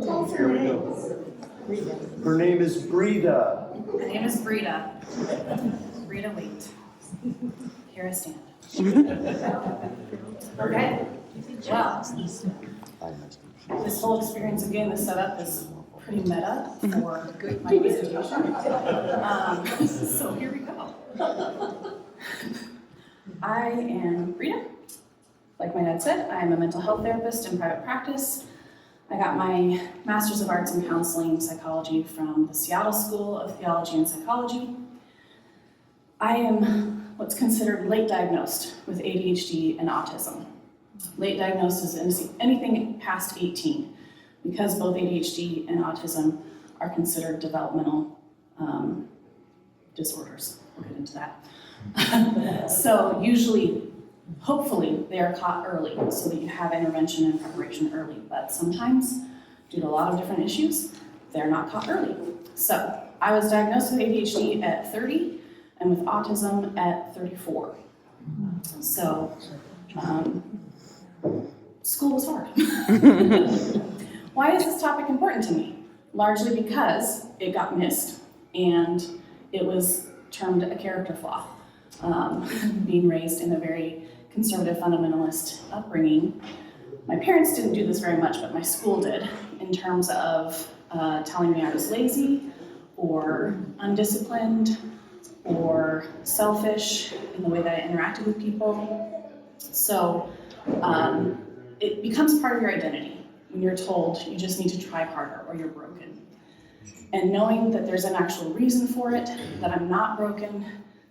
Here we go. Her name is Breda. My name is Breda. Breda Waite. Here I stand. Okay. Well, this whole experience of getting this set up is pretty meta for my presentation. So here we go. I am Breda. Like my dad said, I am a mental health therapist in private practice. I got my Master's of Arts in Counseling Psychology from the Seattle School of Theology and Psychology. I am what's considered late diagnosed with ADHD and autism. Late diagnosed is anything past 18, because both ADHD and autism are considered developmental disorders. We'll get into that. So usually, hopefully, they are caught early so that you have intervention and preparation early, but sometimes, due to a lot of different issues, they're not caught early. So I was diagnosed with ADHD at 30 and with autism at 34. So school was hard. Why is this topic important to me? Largely because it got missed and it was termed a character flaw. Being raised in a very conservative fundamentalist upbringing. My parents didn't do this very much, but my school did, in terms of telling me I was lazy or undisciplined or selfish in the way that I interacted with people. So it becomes part of your identity when you're told you just need to try harder or you're broken. And knowing that there's an actual reason for it, that I'm not broken,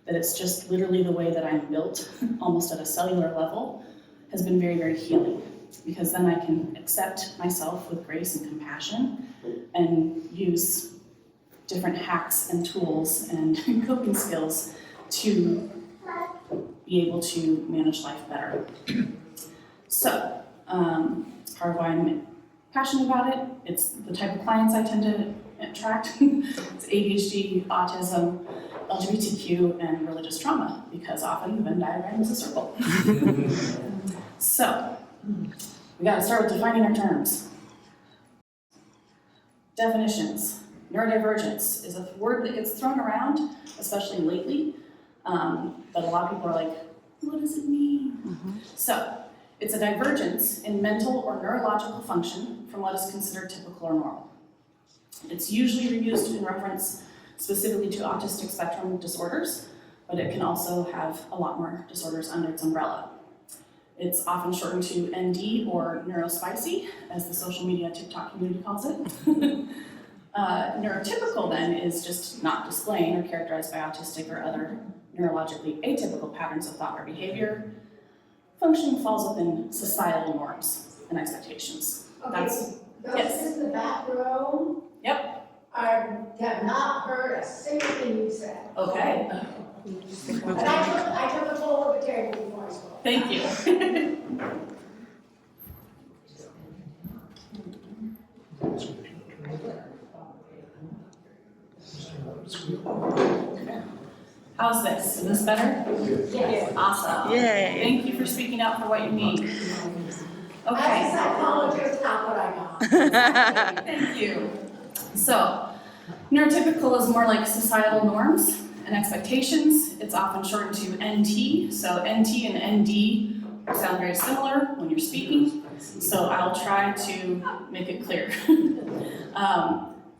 that it's just literally the way that I'm built, almost at a cellular level, has been very, very healing. Because then I can accept myself with grace and compassion and use different hacks and tools and coping skills to be able to manage life better. So, it's part of why I'm passionate about it. It's the type of clients I tend to attract. It's ADHD, autism, LGBTQ, and religious trauma, because often the Venn diagram is a circle. So, we gotta start with defining our terms. Definitions. Neurodivergence is a word that gets thrown around, especially lately, but a lot of people are like, what does it mean? So, it's a divergence in mental or neurological function from what is considered typical or normal. It's usually used in reference specifically to autistic spectrum disorders, but it can also have a lot more disorders under its umbrella. It's often shortened to ND or neurospicy, as the social media TikTok community calls it. Neurotypical then is just not displaying or characterized by autistic or other neurologically atypical patterns of thought or behavior. Functioning falls within societal norms and expectations. Okay, those in the back row. Yep. I have not heard a single thing you said. Okay. And I took a toll of the table before I spoke. Thank you. How's this? Is this better? Yes. Awesome. Yay. Thank you for speaking up for what you need. As a Okay. psychologist, how could I not? Thank you. So, neurotypical is more like societal norms and expectations. It's often shortened to NT. So NT and ND sound very similar when you're speaking. So I'll try to make it clear.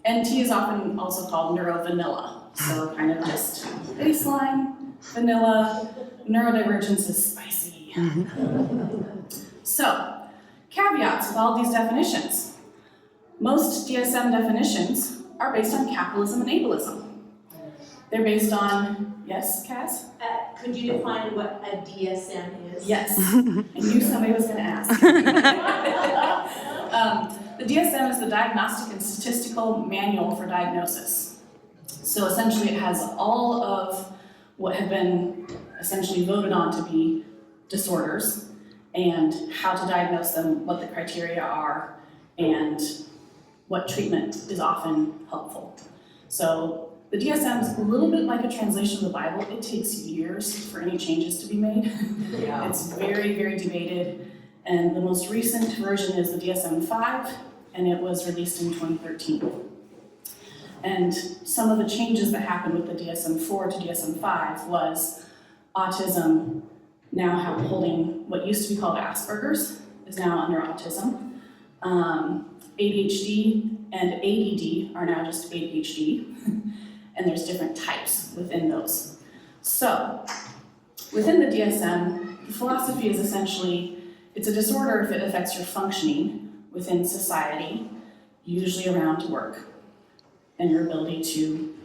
NT is often also called neurovanilla. So kind of just baseline, vanilla. Neurodivergence is spicy. So, caveats with all these definitions. Most DSM definitions are based on capitalism and ableism. They're based on, yes, Kaz? Could you define what a DSM is? Yes, I knew somebody was gonna ask. The DSM is the Diagnostic and Statistical Manual for Diagnosis. So essentially it has all of what have been essentially voted on to be disorders and how to diagnose them, what the criteria are, and what treatment is often helpful. So the DSM is a little bit like a translation of the Bible. It takes years for any changes to be made. Yeah. It's very, very debated. And the most recent version is the DSM-5. and it was released in 2013. And some of the changes that happened with the DSM-4 to DSM-5 was autism now holding what used to be called Asperger's is now under autism. ADHD and ADD are now just ADHD, and there's different types within those. So, within the DSM, the philosophy is essentially, it's a disorder if it affects your functioning within society, usually around work, and your ability to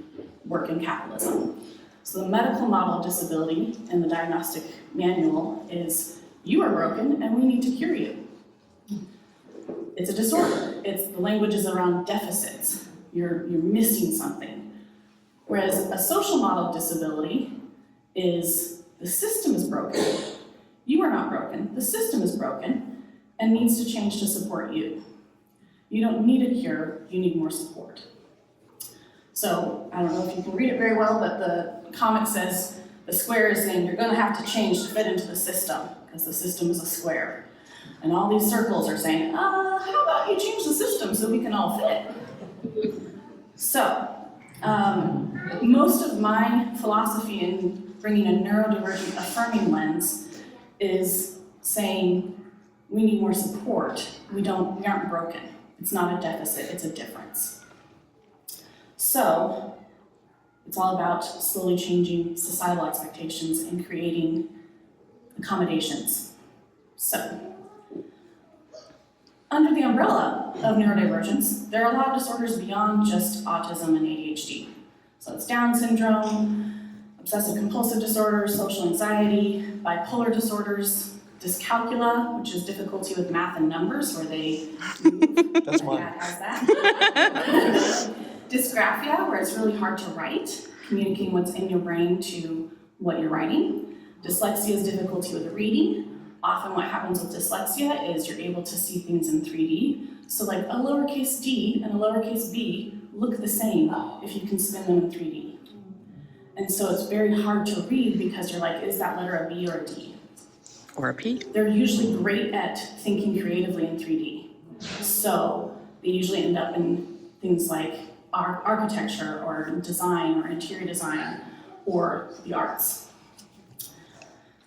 work in capitalism. So the medical model of disability and the diagnostic manual is, you are broken and we need to cure you. It's a disorder. The language is around deficits. You're missing something. Whereas a social model of disability is, the system is broken. You are not broken. The system is broken and needs to change to support you. You don't need a cure, you need more support. So, I don't know if you can read it very well, but the comic says, the square is saying you're gonna have to change to fit into the system, because the system is a square. And all these circles are saying, how about you change the system so we can all fit? So, most of my philosophy in bringing a neurodivergent affirming lens is saying we need more support. We aren't broken. It's not a deficit, it's a difference. So, it's all about slowly changing societal expectations and creating accommodations. So, under the umbrella of neurodivergence, there are a lot of disorders beyond just autism and ADHD. So it's Down syndrome, obsessive compulsive disorders, social anxiety, bipolar disorders, dyscalculia, which is difficulty with math and numbers, where they move. That's My mine. dad has that. Dysgraphia, where it's really hard to write, communicating what's in your brain to what you're writing. Dyslexia is difficulty with reading. Often what happens with dyslexia is you're able to see things in 3D. So like a lowercase d and a lowercase b look the same if you can spin them in 3D. And so it's very hard to read because you're like, is that letter a B or a D? Or a P. They're usually great at thinking creatively in 3D. So they usually end up in things like architecture or design or interior design or the arts.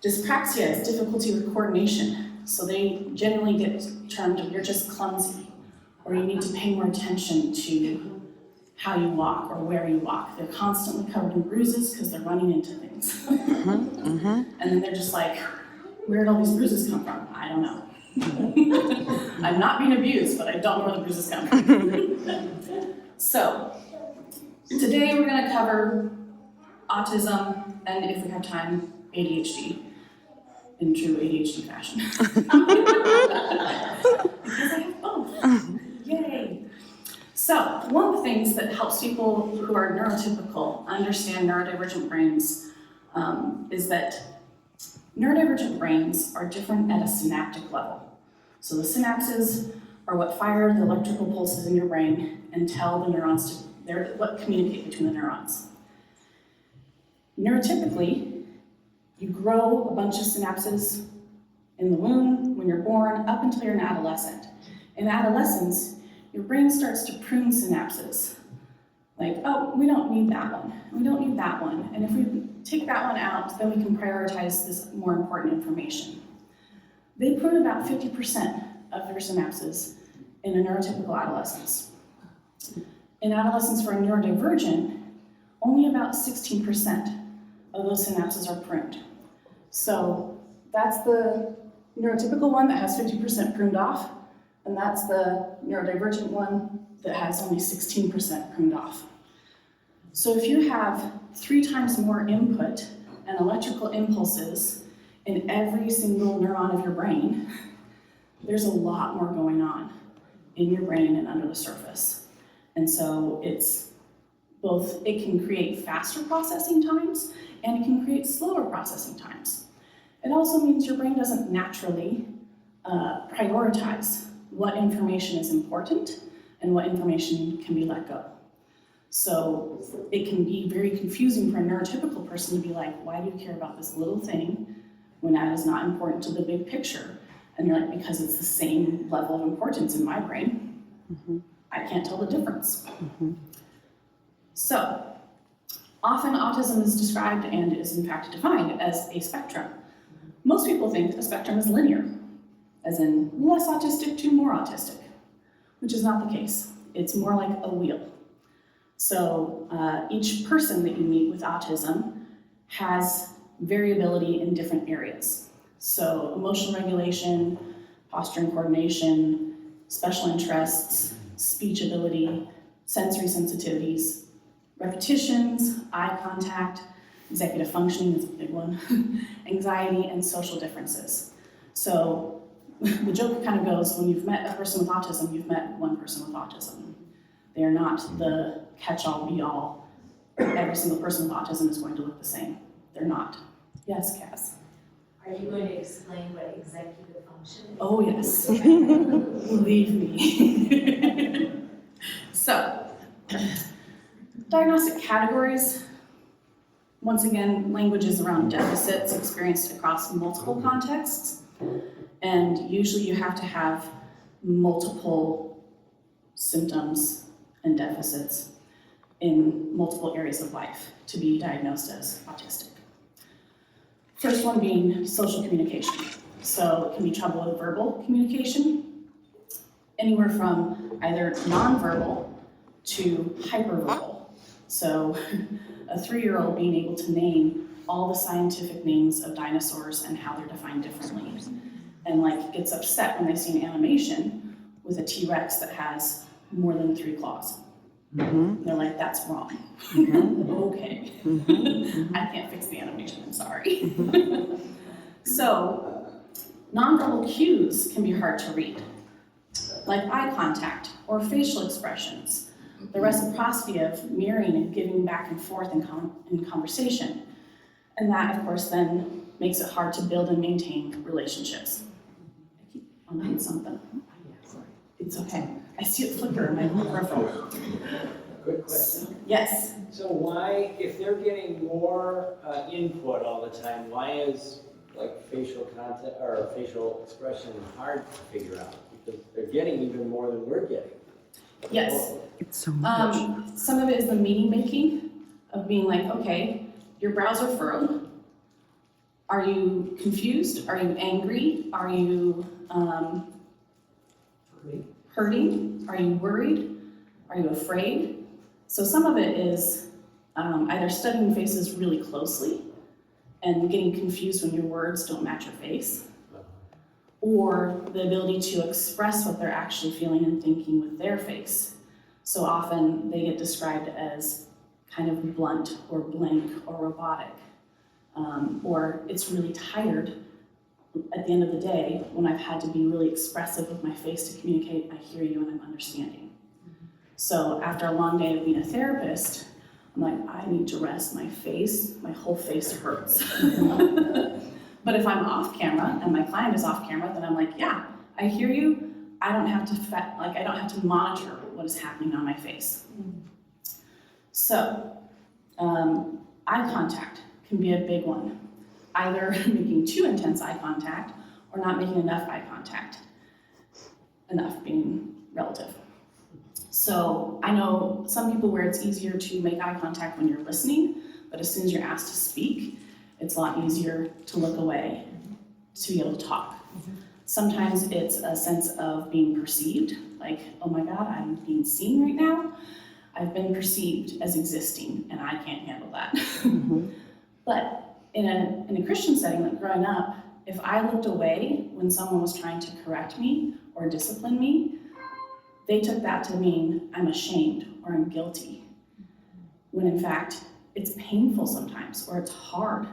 Dyspraxia is difficulty with coordination. So they generally get termed, you're just clumsy, or you need to pay more attention to how you walk or where you walk. They're constantly covered in bruises because they're running into things. And then they're just like, where did all these bruises come from? I don't know. I'm not being abused, but I don't know where the bruises come from. So, today we're going to cover autism and, if we have time, ADHD in true ADHD fashion. Because I have both. Yay! So, one of the things that helps people who are neurotypical understand neurodivergent brains is that neurodivergent brains are different at a synaptic level. So the synapses are what fire the electrical pulses in your brain and tell the neurons they're what communicate between the neurons. Neurotypically, you grow a bunch of synapses in the womb, when you're born, up until you're an adolescent. In adolescence, your brain starts to prune synapses. Like, oh, we don't need that one. We don't need that one. And if we take that one out, then we can prioritize this more important information. They prune about 50% of their synapses in a neurotypical adolescence. In adolescents for a neurodivergent, only about 16% of those synapses are pruned. So that's the neurotypical one that has 50% pruned off, and that's the neurodivergent one that has only 16% pruned off. So if you have 3 times more input and electrical impulses in every single neuron of your brain, there's a lot more going on in your brain and under the surface. And so it's both, it can create faster processing times and it can create slower processing times. It also means your brain doesn't naturally prioritize what information is important and what information can be let go. So it can be very confusing for a neurotypical person to be like, why do you care about this little thing when that is not important to the big picture? And you're like, because it's the same level of importance in my brain. I can't tell the difference. So, often autism is described and is in fact defined as a spectrum. Most people think a spectrum is linear, as in less autistic to more autistic, which is not the case. It's more like a wheel. So each person that you meet with autism has variability in different areas. So emotional regulation, posture and coordination, special interests, speech ability, sensory sensitivities, repetitions, eye contact, executive functioning is a big one, anxiety, and social differences. So the joke kind of goes, when you've met a person with autism, you've met one person with autism. They are not the catch-all, be-all. Every single person with autism is going to look the same. They're not. Yes, Cass? Are you going to explain what executive function is? Oh, yes. Believe me. So, diagnostic categories. Once again, language is around deficits experienced across multiple contexts. And usually you have to have multiple symptoms and deficits in multiple areas of life to be diagnosed as autistic. First one being social communication. So it can be trouble with verbal communication, anywhere from either nonverbal to hyperverbal. So a 3-year-old being able to name all the scientific names of dinosaurs and how they're defined differently. And like gets upset when they see an animation with a T-Rex that has more than 3 claws. They're like, that's wrong. Okay. I can't fix the animation, I'm sorry. So, nonverbal cues can be hard to read, like eye contact or facial expressions, the reciprocity of mirroring and giving back and forth in conversation. And that, of course, then makes it hard to build and maintain relationships. I keep on hitting something. It's okay. I see it flicker in my peripheral. Quick question. Yes. So why, if they're getting more input all the time, why is like facial content or facial expression hard to figure out? Because they're getting even more than we're getting. Yes. It's so much. Some of it is the meaning making of being like, okay, your brows are furrowed. Are you confused? Are you angry? Are you hurting? Are you worried? Are you afraid? So some of it is either studying faces really closely and getting confused when your words don't match your face, or the ability to express what they're actually feeling and thinking with their face. So often they get described as kind of blunt or blank or robotic, or it's really tired at the end of the day when I've had to be really expressive with my face to communicate, I hear you and I'm understanding. So after a long day of being a therapist, I'm like, I need to rest my face, my whole face hurts. But if I'm off camera and my client is off camera, then I'm like, yeah, I hear you. I don't have to monitor what is happening on my face. So, eye contact can be a big one. Either making too intense eye contact or not making enough eye contact. Enough being relative. So I know some people where it's easier to make eye contact when you're listening, but as soon as you're asked to speak, it's a lot easier to look away to be able to talk. Sometimes it's a sense of being perceived, like, oh my God, I'm being seen right now. I've been perceived as existing and I can't handle that. But in a Christian setting, like growing up, if I looked away when someone was trying to correct me or discipline me, they took that to mean I'm ashamed or I'm guilty. When in fact, it's painful sometimes, or it's hard,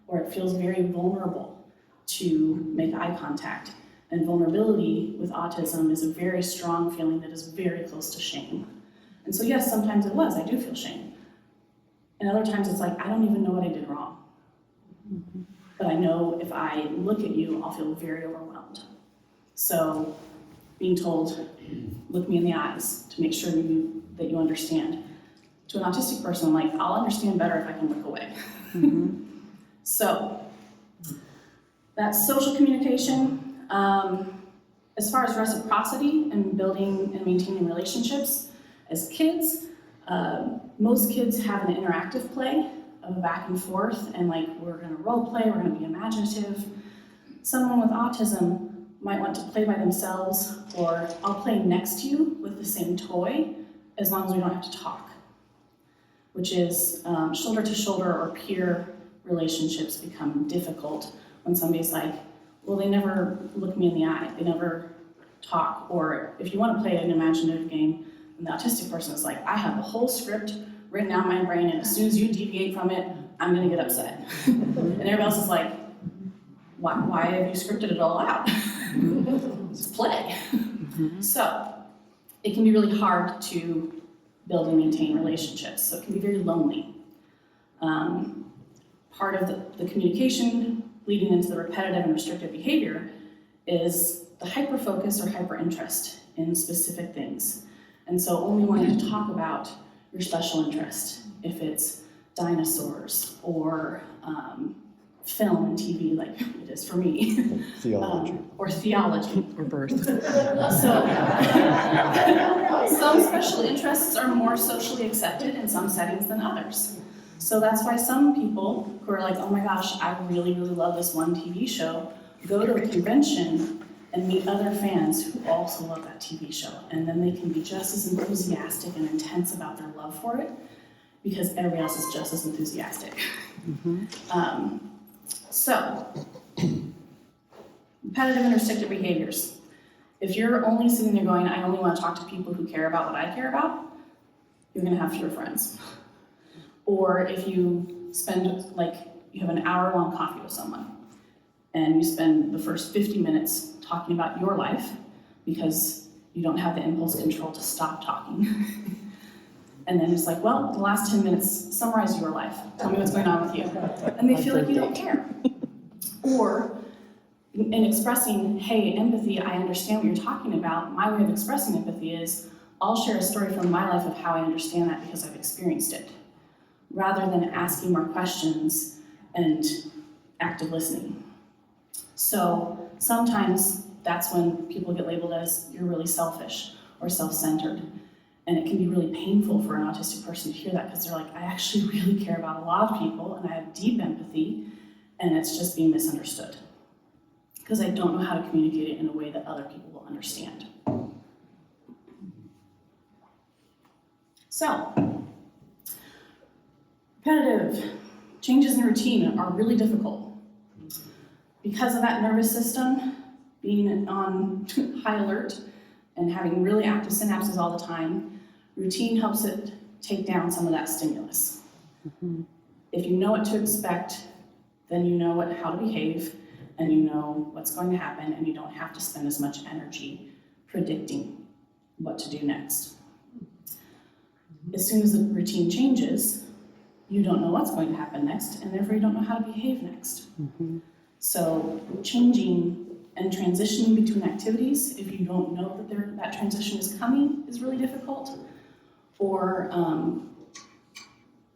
or it feels very vulnerable to make eye contact. And vulnerability with autism is a very strong feeling that is very close to shame. And so yes, sometimes it was, I do feel shame. And other times it's like, I don't even know what I did wrong. But I know if I look at you, I'll feel very overwhelmed. So being told, look me in the eyes to make sure that you understand. To an autistic person, I'm like, I'll understand better if I can look away. So that's social communication. As far as reciprocity and building and maintaining relationships, as kids, most kids have an interactive play of a back and forth, and like, we're gonna role play, we're gonna be imaginative. Someone with autism might want to play by themselves, or I'll play next to you with the same toy, as long as we don't have to talk, which is shoulder to shoulder or peer relationships become difficult when somebody's like, well, they never look me in the eye, they never talk. Or if you want to play an imaginative game, and the autistic person is like, I have the whole script written down in my brain, and as soon as you deviate from it, I'm gonna get upset. And everybody else is like, why have you scripted it all out? It's play. So it can be really hard to build and maintain relationships, so it can be very lonely. Part of the communication leading into the repetitive and restrictive behavior is the hyper-focus or hyper-interest in specific things. And so only wanting to talk about your special interest, if it's dinosaurs or film and TV, like it is for me. Theology. Or theology. Or birth. So, some special interests are more socially accepted in some settings than others. So that's why some people who are like, oh my gosh, I really, really love this one TV show, go to a convention and meet other fans who also love that TV show. And then they can be just as enthusiastic and intense about their love for it, because everybody else is just as enthusiastic. So, repetitive and restrictive behaviors. If you're only sitting there going, I only want to talk to people who care about what I care about, you're gonna have fewer friends. Or if you spend, like, you have an hour-long coffee with someone, and you spend the first 50 minutes talking about your life because you don't have the impulse control to stop talking. And then it's like, well, the last 10 minutes, summarize your life. Tell me what's going on with you. And they feel like you don't care. Or in expressing, hey, empathy, I understand what you're talking about. My way of expressing empathy is, I'll share a story from my life of how I understand that because I've experienced it, rather than asking more questions and active listening. So sometimes that's when people get labeled as, you're really selfish or self-centered. And it can be really painful for an autistic person to hear that, because they're like, I actually really care about a lot of people and I have deep empathy, and it's just being misunderstood because I don't know how to communicate it in a way that other people will understand. So, repetitive changes in routine are really difficult. Because of that nervous system being on high alert and having really active synapses all the time, routine helps it take down some of that stimulus. If you know what to expect, then you know how to behave, and you know what's going to happen, and you don't have to spend as much energy predicting what to do next. As soon as the routine changes, you don't know what's going to happen next, and therefore you don't know how to behave next. So changing and transitioning between activities, if you don't know that that transition is coming, is really difficult. Or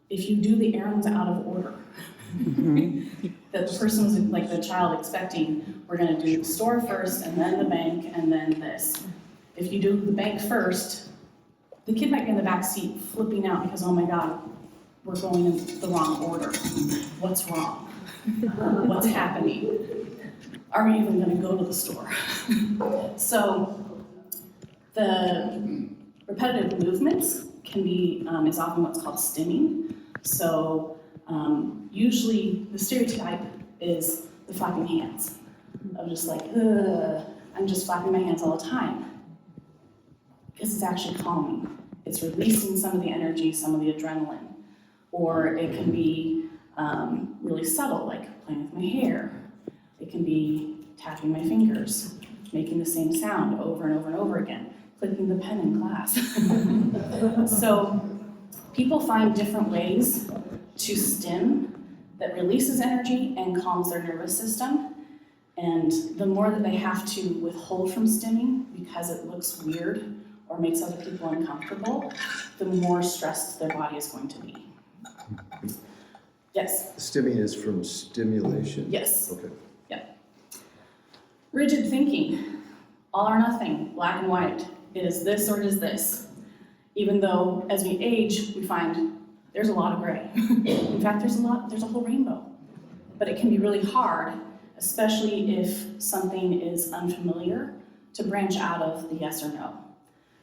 if you do the errands out of order, that the person was, like the child, expecting, we're gonna do the store first, and then the bank, and then this. If you do the bank first, the kid might be in the back seat flipping out because, oh my God, we're going in the wrong order. What's wrong? What's happening? Are we even gonna go to the store? So the repetitive movements can be, is often what's called stimming. So usually the stereotype is the flapping hands. Of just like, I'm just flapping my hands all the time. Because it's actually calming. It's releasing some of the energy, some of the adrenaline. Or it can be really subtle, like playing with my hair. It can be tapping my fingers, making the same sound over and over and over again, clicking the pen in class. So people find different ways to stim that releases energy and calms their nervous system. And the more that they have to withhold from stimming because it looks weird or makes other people uncomfortable, the more stressed their body is going to be. Yes? Stimming is from stimulation? Yes. Okay. Yeah. Rigid thinking all or nothing, black and white. It is this or it is this. Even though as we age, we find there's a lot of gray. In fact, there's a whole rainbow. But it can be really hard, especially if something is unfamiliar, to branch out of the yes or no.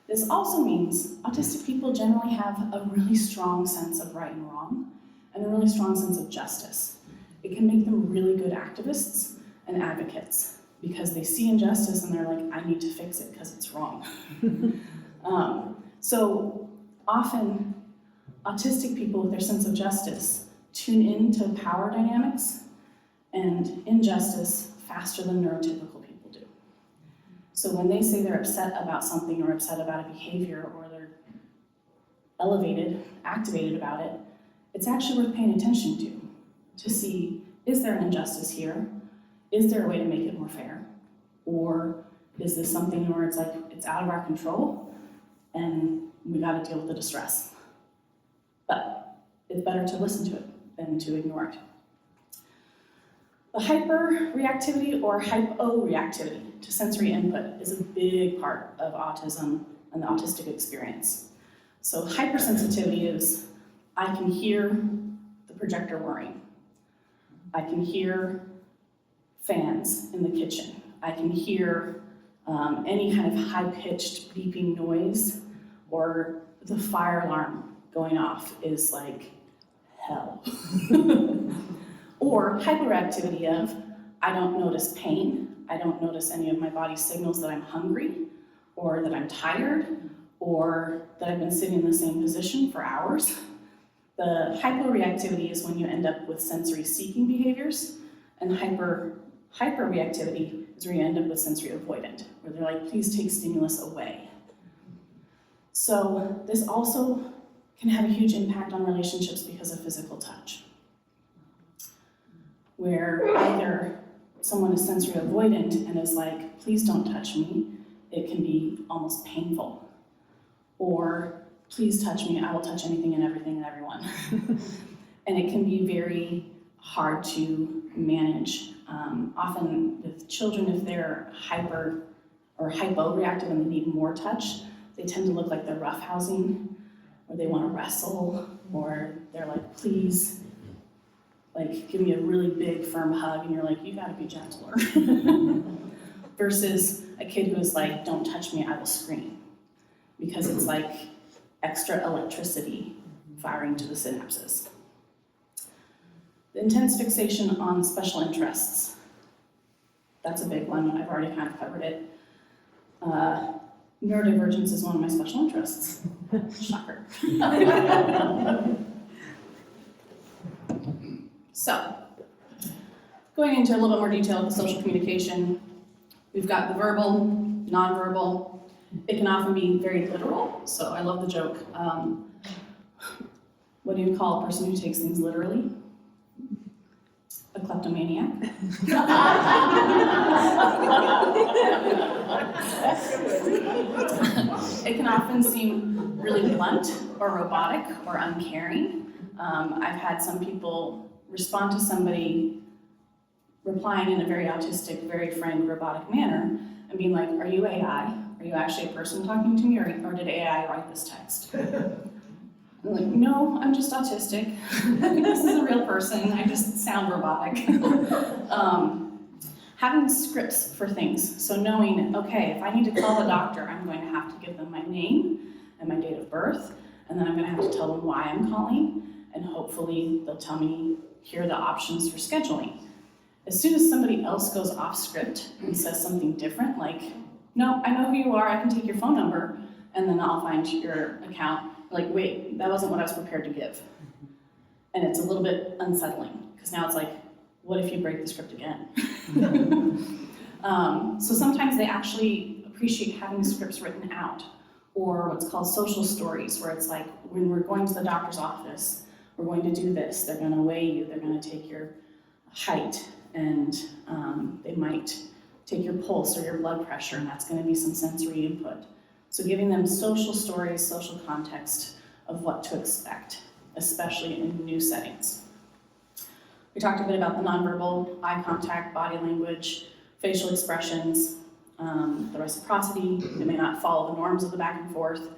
This also means autistic people generally have a really strong sense of right and wrong, and a really strong sense of justice. It can make them really good activists and advocates because they see injustice and they're like, I need to fix it because it's wrong. So often, autistic people with their sense of justice tune into power dynamics and injustice faster than neurotypical people do. So when they say they're upset about something or upset about a behavior or they're activated about it, it's actually worth paying attention to see, is there an injustice here? Is there a way to make it more fair? Or is this something where it's like, it's out of our control and we gotta deal with the distress? But it's better to listen to it than to ignore it. The hyperreactivity or hyporeactivity to sensory input is a big part of autism and the autistic experience. So hypersensitivity is, I can hear the projector whirring. I can hear fans in the kitchen. I can hear any kind of high-pitched beeping noise, or the fire alarm going off is like hell. Or hyperactivity of, I don't notice pain, I don't notice any of my body's signals that I'm hungry, or that I'm tired, or that I've been sitting in the same position for hours. The hyporeactivity is when you end up with sensory seeking behaviors, and hyperreactivity is where you end up with sensory avoidant, where they're like, please take stimulus away. So this also can have a huge impact on relationships because of physical touch, where either someone is sensory avoidant and is like, please don't touch me, it can be almost painful. Or, please touch me, I will touch anything and everything and everyone. And it can be very hard to manage. Often with children, if they're hyper or hyporeactive and they need more touch, they tend to look like they're roughhousing, or they want to wrestle, or they're like, please, like, give me a really big, firm hug, and you're like, you gotta be gentler. Versus a kid who is like, don't touch me, I will scream. Because it's like extra electricity firing to the synapses. The intense fixation on special interests. That's a big one, I've already kind of covered it. Neurodivergence is one of my special interests. Shocker. So, going into a little bit more detail of the social communication, we've got the verbal, nonverbal. It can often be very literal, so I love the joke. What do you call a person who takes things literally? A kleptomaniac. It can often seem really blunt or robotic or uncaring. I've had some people respond to somebody replying in a very autistic, very frank, robotic manner and being like, are you AI? Are you actually a person talking to me, or did AI write this text? I'm like, no, I'm just autistic. This is a real person, I just sound robotic. Having scripts for things, so knowing, okay, if I need to call a doctor, I'm going to have to give them my name and my date of birth, and then I'm going to have to tell them why I'm calling, and hopefully they'll tell me, here are the options for scheduling. As soon as somebody else goes off script and says something different, like, no, I know who you are, I can take your phone number, and then I'll find your account. Like, wait, that wasn't what I was prepared to give. And it's a little bit unsettling, because now it's like, what if you break the script again? So sometimes they actually appreciate having scripts written out, or what's called social stories, where it's like, when we're going to the doctor's office, we're going to do this, they're gonna weigh you, they're gonna take your height, and they might take your pulse or your blood pressure, and that's gonna be some sensory input. So giving them social stories, social context of what to expect, especially in new settings. We talked a bit about the nonverbal, eye contact, body language, facial expressions. the reciprocity, they may not follow the norms of the back and forth.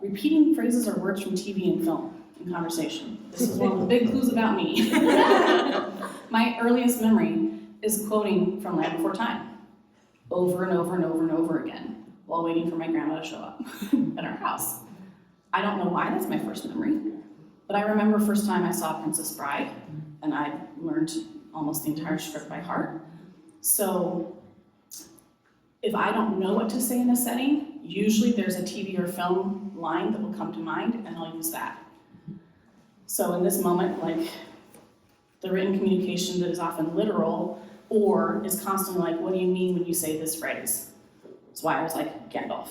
Repeating phrases or words from TV and film in conversation. This is one of the big clues about me. My earliest memory is quoting from Land Before Time over and over and over and over again while waiting for my grandma to show up at our house. I don't know why that's my first memory, but I remember first time I saw Princess Bride, and I learned almost the entire script by heart. So if I don't know what to say in a setting, usually there's a TV or film line that will come to mind, and I'll use that. So in this moment, like the written communication that is often literal or is constantly like, what do you mean when you say this phrase? That's why I was like, Gandalf.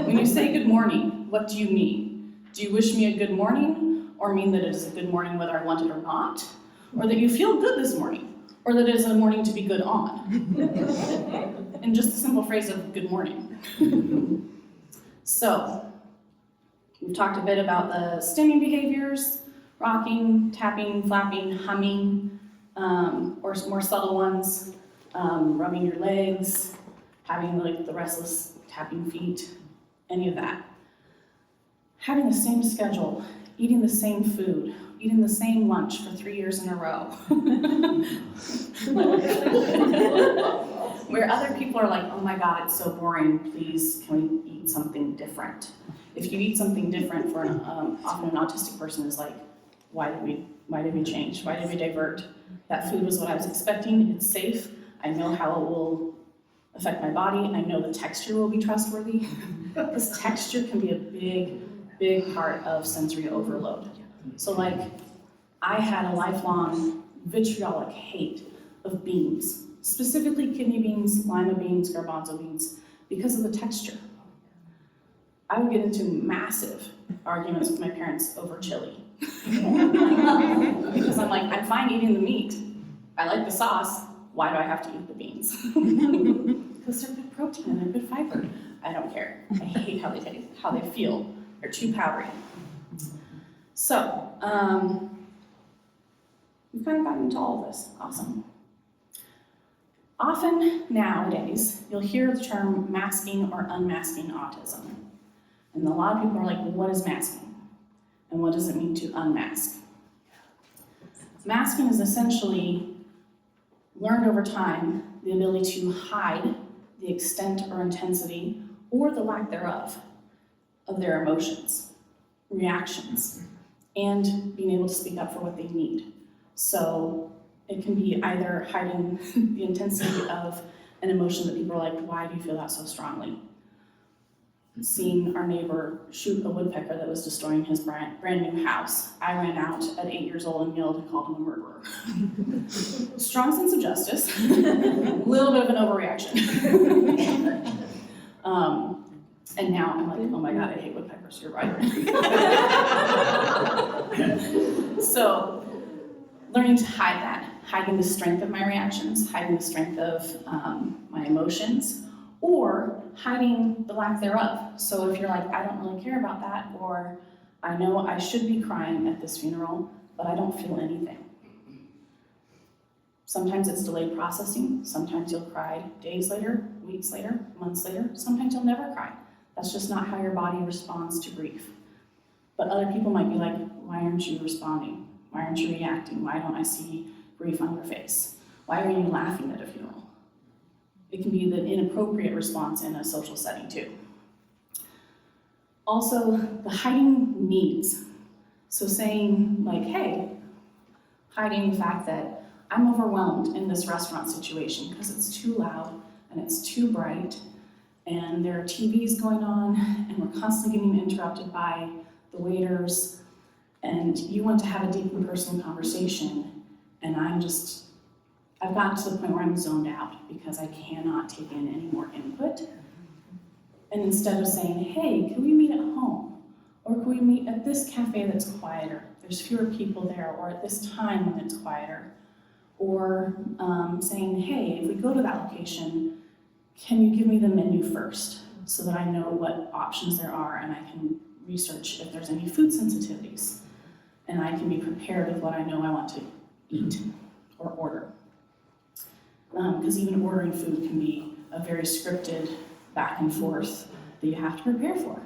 When you say good morning, what do you mean? Do you wish me a good morning, or mean that it is a good morning whether I want it or not? Or that you feel good this morning? Or that it is a morning to be good on? And just the simple phrase of good morning. So, we've talked a bit about the stimming behaviors, rocking, tapping, flapping, humming, or more subtle ones, rubbing your legs, having like the restless tapping feet, any of that. Having the same schedule, eating the same food, eating the same lunch for 3 years in a row. Where other people are like, oh my God, it's so boring, please, can we eat something different? If you eat something different for often an autistic person is like, why did we change? Why did we divert? That food was what I was expecting, it's safe, I know how it will affect my body, I know the texture will be trustworthy. This texture can be a big part of sensory overload. So like, I had a lifelong vitriolic hate of beans, specifically kidney beans, lima beans, garbanzo beans, because of the texture. I would get into massive arguments with my parents over chili. Because I'm like, I'm fine eating the meat. I like the sauce. Why do I have to eat the beans? Because they're good protein and they're good fiber. I don't care. I hate how they taste, how they feel. They're too powdery. So, we've kind of gotten into all of this. Awesome. Often nowadays, you'll hear the term masking or unmasking autism. And a lot of people are like, well, what is masking? And what does it mean to unmask? Masking is essentially learned over time the ability to hide the extent or intensity or the lack thereof of their emotions, reactions, and being able to speak up for what they need. So it can be either hiding the intensity of an emotion that people are like, why do you feel that so strongly? Seeing our neighbor shoot a woodpecker that was destroying his brand new house. I ran out at 8 years old and yelled and called him a murderer. Strong sense of justice, a little bit of an overreaction. And now I'm like, oh my God, I hate woodpeckers, you're right. So, learning to hide that, hiding the strength of my reactions, hiding the strength of my emotions, or hiding the lack thereof. So if you're like, I don't really care about that, or I know I should be crying at this funeral, but I don't feel anything. Sometimes it's delayed processing, sometimes you'll cry days later, weeks later, months later, sometimes you'll never cry. That's just not how your body responds to grief. But other people might be like, why aren't you responding? Why aren't you reacting? Why don't I see grief on your face? Why are you laughing at a funeral? It can be the inappropriate response in a social setting too. Also, the hiding needs. So saying like, hey, hiding the fact that I'm overwhelmed in this restaurant situation because it's too loud and it's too bright and there are TVs going on and we're constantly getting interrupted by the waiters and you want to have a deep and personal conversation and I've gotten to the point where I'm zoned out because I cannot take in any more input. And instead of saying, hey, can we meet at home? Or can we meet at this cafe that's quieter? There's fewer people there, or at this time when it's quieter. Or saying, hey, if we go to that location, can you give me the menu first so that I know what options there are and I can research if there's any food sensitivities. And I can be prepared with what I know I want to eat or order. Because even ordering food can be a very scripted back and forth that you have to prepare for.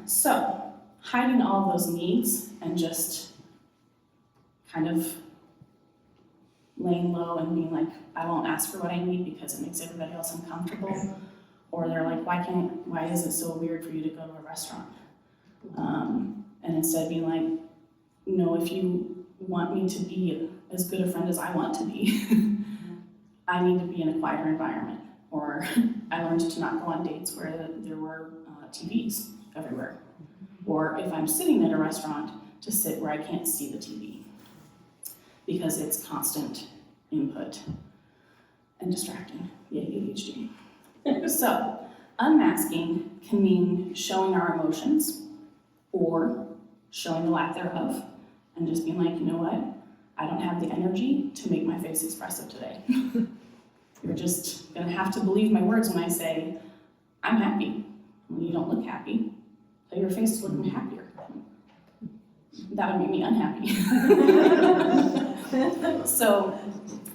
So hiding all those needs and just kind of laying low and being like, I won't ask for what I need because it makes everybody else uncomfortable. Or they're like, why is it so weird for you to go to a restaurant? And instead being like, no, if you want me to be as good a friend as I want to be, I need to be in a quieter environment. Or I learned to not go on dates where there were TVs everywhere. Or if I'm sitting at a restaurant, to sit where I can't see the TV, because it's constant input and distracting. Yay, ADHD. So, unmasking can mean showing our emotions or showing the lack thereof and just being like, you know what? I don't have the energy to make my face expressive today. You're just gonna have to believe my words when I say, I'm happy. When you don't look happy, tell your face is looking happier. That would make me unhappy. So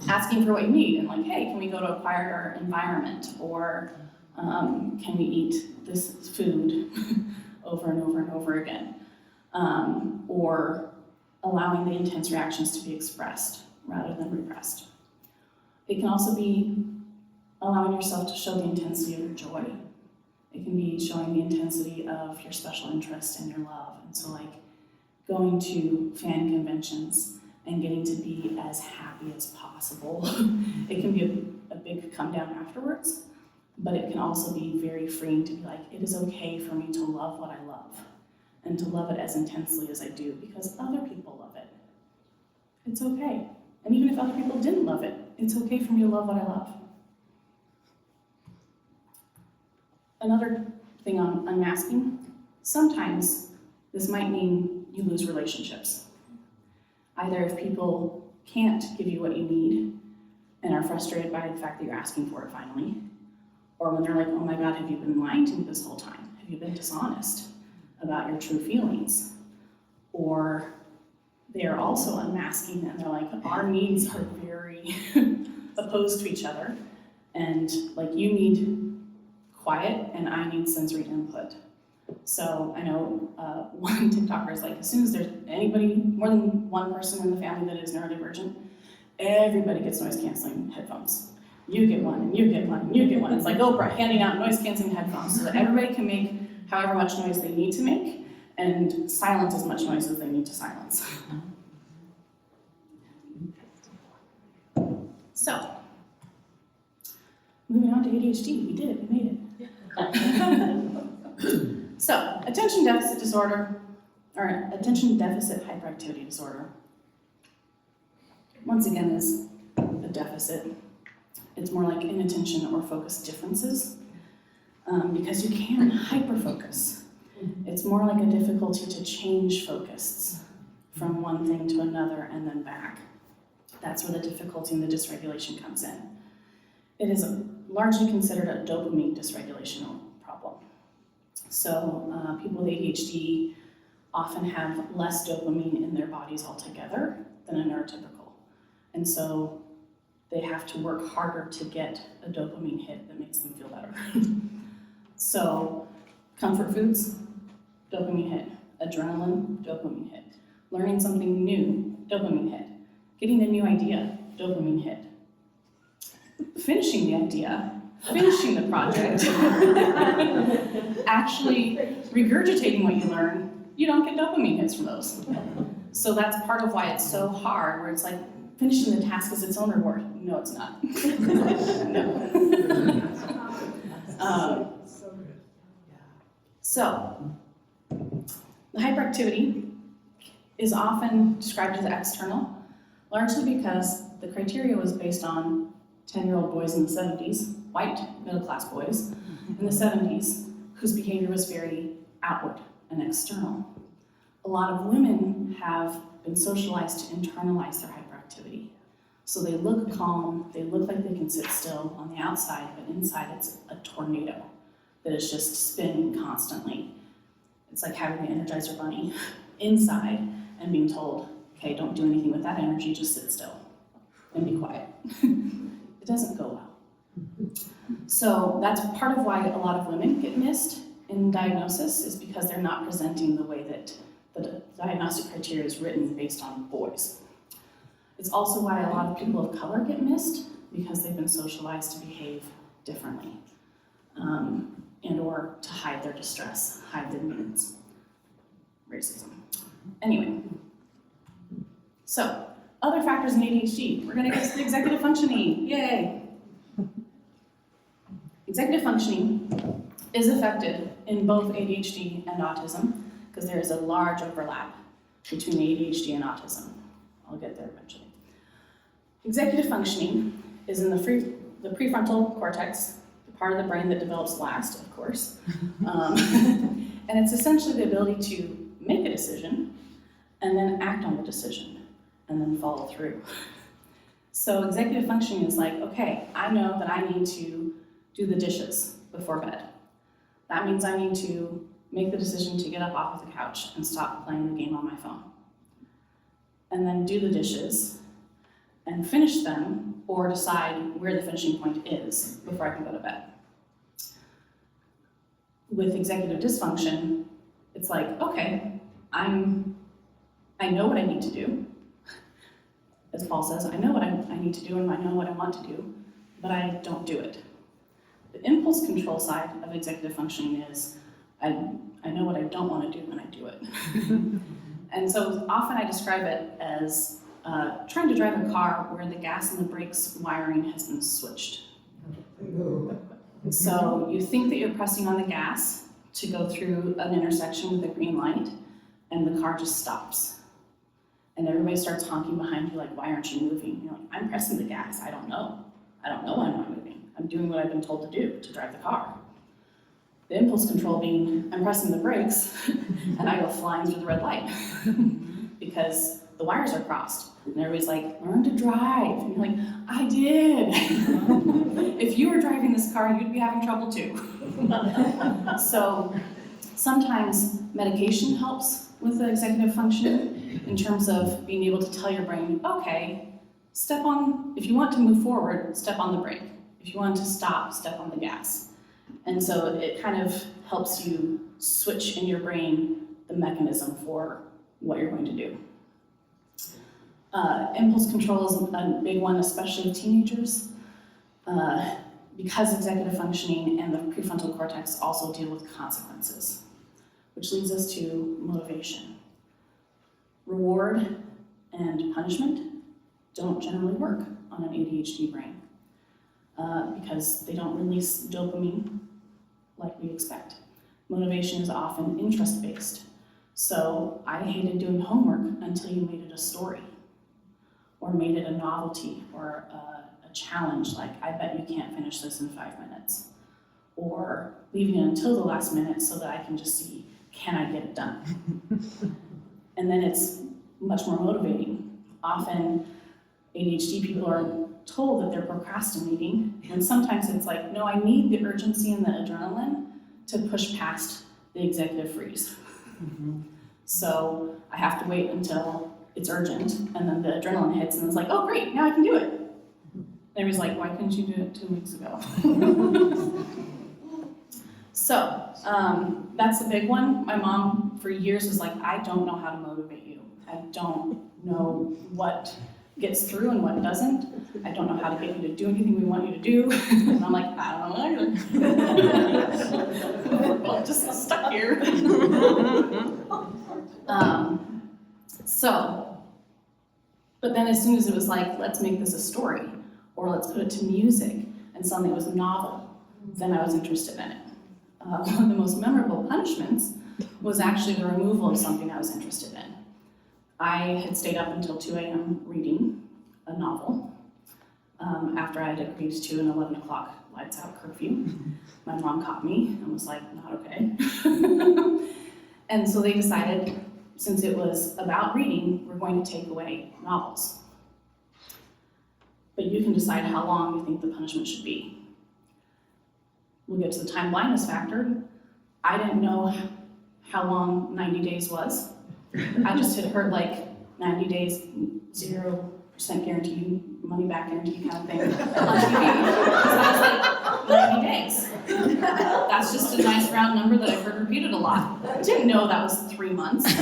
asking for what you need and like, hey, can we go to a quieter environment? Or can we eat this food over and over and over again? Or allowing the intense reactions to be expressed rather than repressed. It can also be allowing yourself to show the intensity of your joy. It can be showing the intensity of your special interest and your love. And so like going to fan conventions and getting to be as happy as possible. It can be a big come down afterwards, but it can also be very freeing to be like, it is okay for me to love what I love and to love it as intensely as I do because other people love it. It's okay. And even if other people didn't love it, it's okay for me to love what I love. Another thing on unmasking, sometimes this might mean you lose relationships. Either if people can't give you what you need and are frustrated by the fact that you're asking for it finally, or when they're like, oh my God, have you been lying to me this whole time? Have you been dishonest about your true feelings? Or they are also unmasking and they're like, our needs are very opposed to each other. And like you need quiet and I need sensory input. So I know one TikToker is like, as soon as there's anybody, more than one person in the family that is neurodivergent, everybody gets noise canceling headphones. You get one, and you get one, and you get one. It's like Oprah handing out noise canceling headphones so that everybody can make however much noise they need to make and silence as much noise as they need to silence. So, moving on to ADHD, we did it, we made it. So, attention deficit disorder, or attention deficit hyperactivity disorder, once again is a deficit. It's more like inattention or focus differences because you can hyperfocus. It's more like a difficulty to change focus from one thing to another and then back. That's where the difficulty and the dysregulation comes in. It is largely considered a dopamine dysregulation problem. So people with ADHD often have less dopamine in their bodies altogether than a neurotypical. And so they have to work harder to get a dopamine hit that makes them feel better. So comfort foods, dopamine hit. Adrenaline, dopamine hit. Learning something new, dopamine hit. Getting a new idea, dopamine hit. Finishing the idea, finishing the project, actually regurgitating what you learn, you don't get dopamine hits from those. So that's part of why it's so hard, where it's like finishing the task is its own reward. No, it's not. No. So, the hyperactivity is often described as external, largely because the criteria was based on 10-year-old boys in the 70s, white middle-class boys in the 70s, whose behavior was very outward and external. A lot of women have been socialized to internalize their hyperactivity. So they look calm, they look like they can sit still on the outside, but inside it's a tornado that is just spinning constantly. It's like having the Energizer Bunny inside and being told, okay, don't do anything with that energy, just sit still and be quiet. It doesn't go well. So that's part of why a lot of women get missed in diagnosis, is because they're not presenting the way that the diagnostic criteria is written based on boys. It's also why a lot of people of color get missed, because they've been socialized to behave differently, and or to hide their distress, hide their needs. Racism. Anyway, so other factors in ADHD. We're gonna get to the executive functioning, yay! Executive functioning is affected in both ADHD and autism, because there is a large overlap between ADHD and autism. I'll get there eventually. Executive functioning is in the prefrontal cortex, the part of the brain that develops last, of course. And it's essentially the ability to make a decision and then act on the decision and then follow through. So executive functioning is like, okay, I know that I need to do the dishes before bed. That means I need to make the decision to get up off of the couch and stop playing the game on my phone. And then do the dishes and finish them, or decide where the finishing point is before I can go to bed. With executive dysfunction, it's like, okay, I know what I need to do. As Paul says, I know what I need to do and I know what I want to do, but I don't do it. The impulse control side of executive functioning is, I know what I don't want to do and I do it. And so often I describe it as trying to drive a car where the gas and the brakes wiring has been switched. So you think that you're pressing on the gas to go through an intersection with a green light, and the car just stops. And everybody starts honking behind you like, why aren't you moving? You're like, I'm pressing the gas, I don't know. I don't know why I'm not moving. I'm doing what I've been told to do, to drive the car. The impulse control being, I'm pressing the brakes, and I go flying through the red light. Because the wires are crossed. And everybody's like, learn to drive. And you're like, I did. If you were driving this car, you'd be having trouble too. So sometimes medication helps with the executive function in terms of being able to tell your brain, okay, if you want to move forward, step on the brake. If you want to stop, step on the gas. And so it kind of helps you switch in your brain the mechanism for what you're going to do. Impulse control is a big one, especially with teenagers, because executive functioning and the prefrontal cortex also deal with consequences, which leads us to motivation. Reward and punishment don't generally work on an ADHD brain because they don't release dopamine like we expect. Motivation is often interest-based. So I hated doing homework until you made it a story, or made it a novelty, or a challenge, like, I bet you can't finish this in 5 minutes. Or leaving it until the last minute so that I can just see, can I get it done? And then it's much more motivating. Often ADHD people are told that they're procrastinating, and sometimes it's like, no, I need the urgency and the adrenaline to push past the executive freeze. So I have to wait until it's urgent, and then the adrenaline hits, and it's like, oh great, now I can do it. And everybody's like, why couldn't you do it 2 weeks ago? So that's the big one. My mom for years was like, I don't know how to motivate you. I don't know what gets through and what doesn't. I don't know how to get you to do anything we want you to do. And I'm like, I don't know either. We're both just stuck here. But then as soon as it was like, let's make this a story, or let's put it to music, and suddenly it was a novel, then I was interested in it. One of the most memorable punishments was actually the removal of something I was interested in. I had stayed up until 2 a.m. reading a novel after I had agreed to an 11 o'clock lights out curfew. My mom caught me and was like, not okay. And so they decided, since it was about reading, we're going to take away novels. But you can decide how long you think the punishment should be. We'll get to the time blindness factor. I didn't know how long 90 days was. I just had heard like 90 days, 0% guarantee you money back energy kind of thing on TV. So I was like, 90 days. That's just a nice round number that I've heard repeated a lot. I didn't know that was 3 months of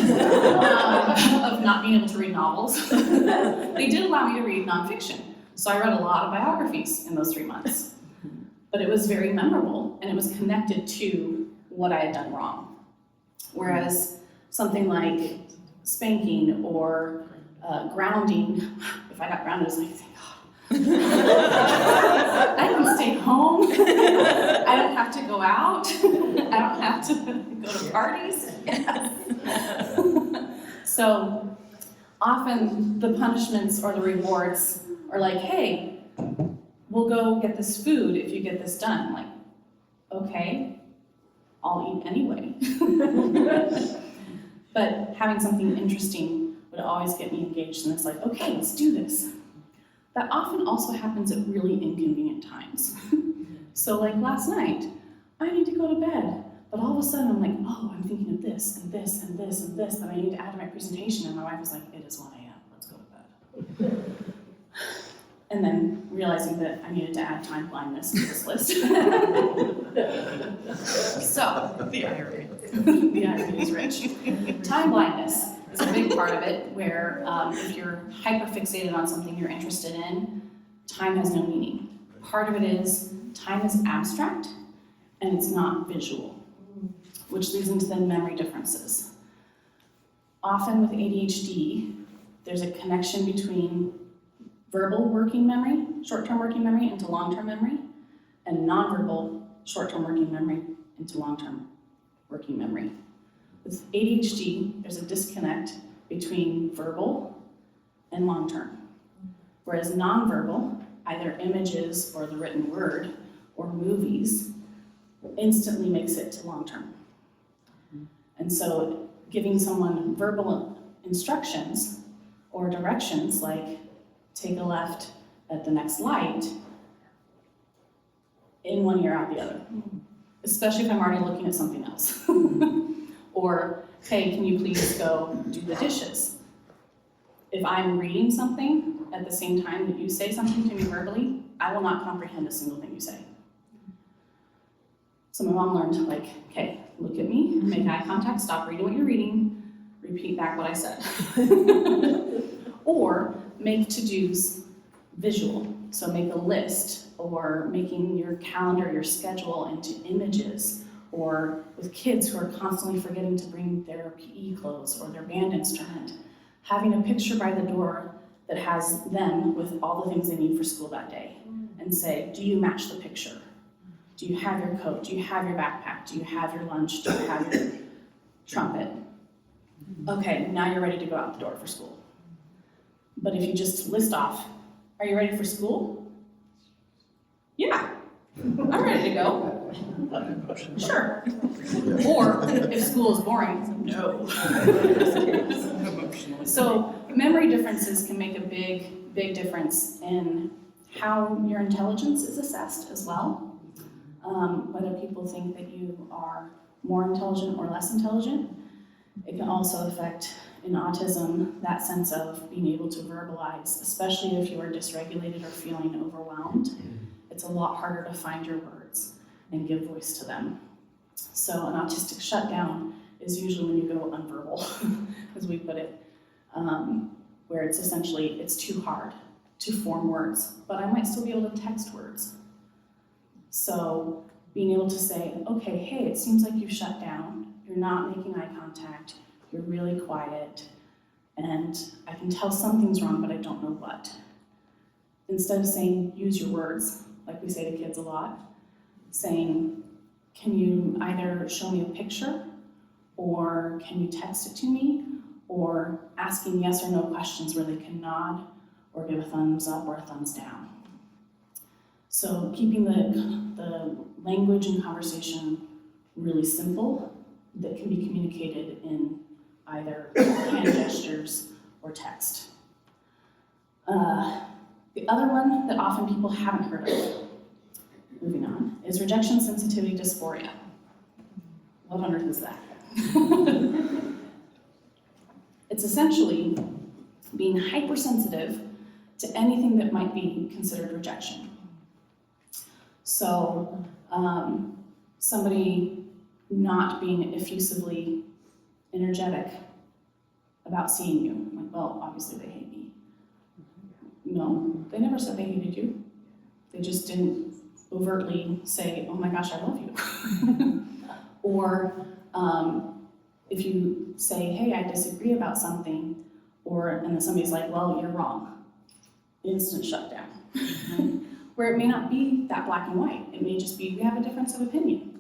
not being able to read novels. They did allow me to read nonfiction, so I read a lot of biographies in those 3 months. But it was very memorable, and it was connected to what I had done wrong. Whereas something like spanking or grounding, if I got grounded, I was like, thank God. I can stay home. I don't have to go out. I don't have to go to parties. So often the punishments or the rewards are like, hey, we'll go get this food if you get this done. I'm like, okay, I'll eat anyway. But having something interesting would always get me engaged, and it's like, okay, let's do this. That often also happens at really inconvenient times. So like last night, I need to go to bed, but all of a sudden I'm like, oh, I'm thinking of this and this and this and this that I need to add to my presentation, and my wife was like, it is 1 a.m., let's go to bed. And then realizing that I needed to add time blindness to this list. So, the irony is rich. Time blindness is a big part of it, where if you're hyper-fixated on something you're interested in, time has no meaning. Part of it is time is abstract and it's not visual, which leads into the memory differences. Often with ADHD, there's a connection between verbal working memory, short-term working memory into long-term memory, and nonverbal short-term working memory into long-term working memory. With ADHD, there's a disconnect between verbal and long-term, whereas nonverbal, either images or the written word or movies, instantly makes it to long-term. And so giving someone verbal instructions or directions like take a left at the next light, in one ear, out the other. Especially if I'm already looking at something else. Or, hey, can you please go do the dishes? If I'm reading something at the same time that you say something to me verbally, I will not comprehend a single thing you say. So my mom learned, like, okay, look at me, make eye contact, stop reading what you're reading, repeat back what I said. Or make to-dos visual. So make a list, or making your calendar, your schedule into images, or with kids who are constantly forgetting to bring their PE clothes or their band instrument, having a picture by the door that has them with all the things they need for school that day, and say, do you match the picture? Do you have your coat? Do you have your backpack? Do you have your lunch? Do you have your trumpet? Okay, now you're ready to go out the door for school. But if you just list off, are you ready for school? Yeah, I'm ready to go. Sure. Or if school is boring, no. So memory differences can make a big, big difference in how your intelligence is assessed as well. Whether people think that you are more intelligent or less intelligent. It can also affect, in autism, that sense of being able to verbalize, especially if you are dysregulated or feeling overwhelmed. It's a lot harder to find your words and give voice to them. So an autistic shutdown is usually when you go unverbal, as we put it, where it's essentially, it's too hard to form words, but I might still be able to text words. So being able to say, okay, hey, it seems like you've shut down, you're not making eye contact, you're really quiet, and I can tell something's wrong, but I don't know what. Instead of saying, use your words, like we say to kids a lot, saying, can you either show me a picture, or can you text it to me, or asking yes or no questions where they can nod, or give a thumbs up or a thumbs down. So keeping the language and conversation really simple, that can be communicated in either hand gestures or text. The other one that often people haven't heard of, moving on, is rejection sensitivity dysphoria. What on earth is that? It's essentially being hypersensitive to anything that might be considered rejection. So somebody not being effusively energetic about seeing you, like, well, obviously they hate me. No, they never said they hated you. They just didn't overtly say, oh my gosh, I love you. Or if you say, hey, I disagree about something, and then somebody's like, well, you're wrong. Instant shutdown. Where it may not be that black and white. It may just be, we have a difference of opinion.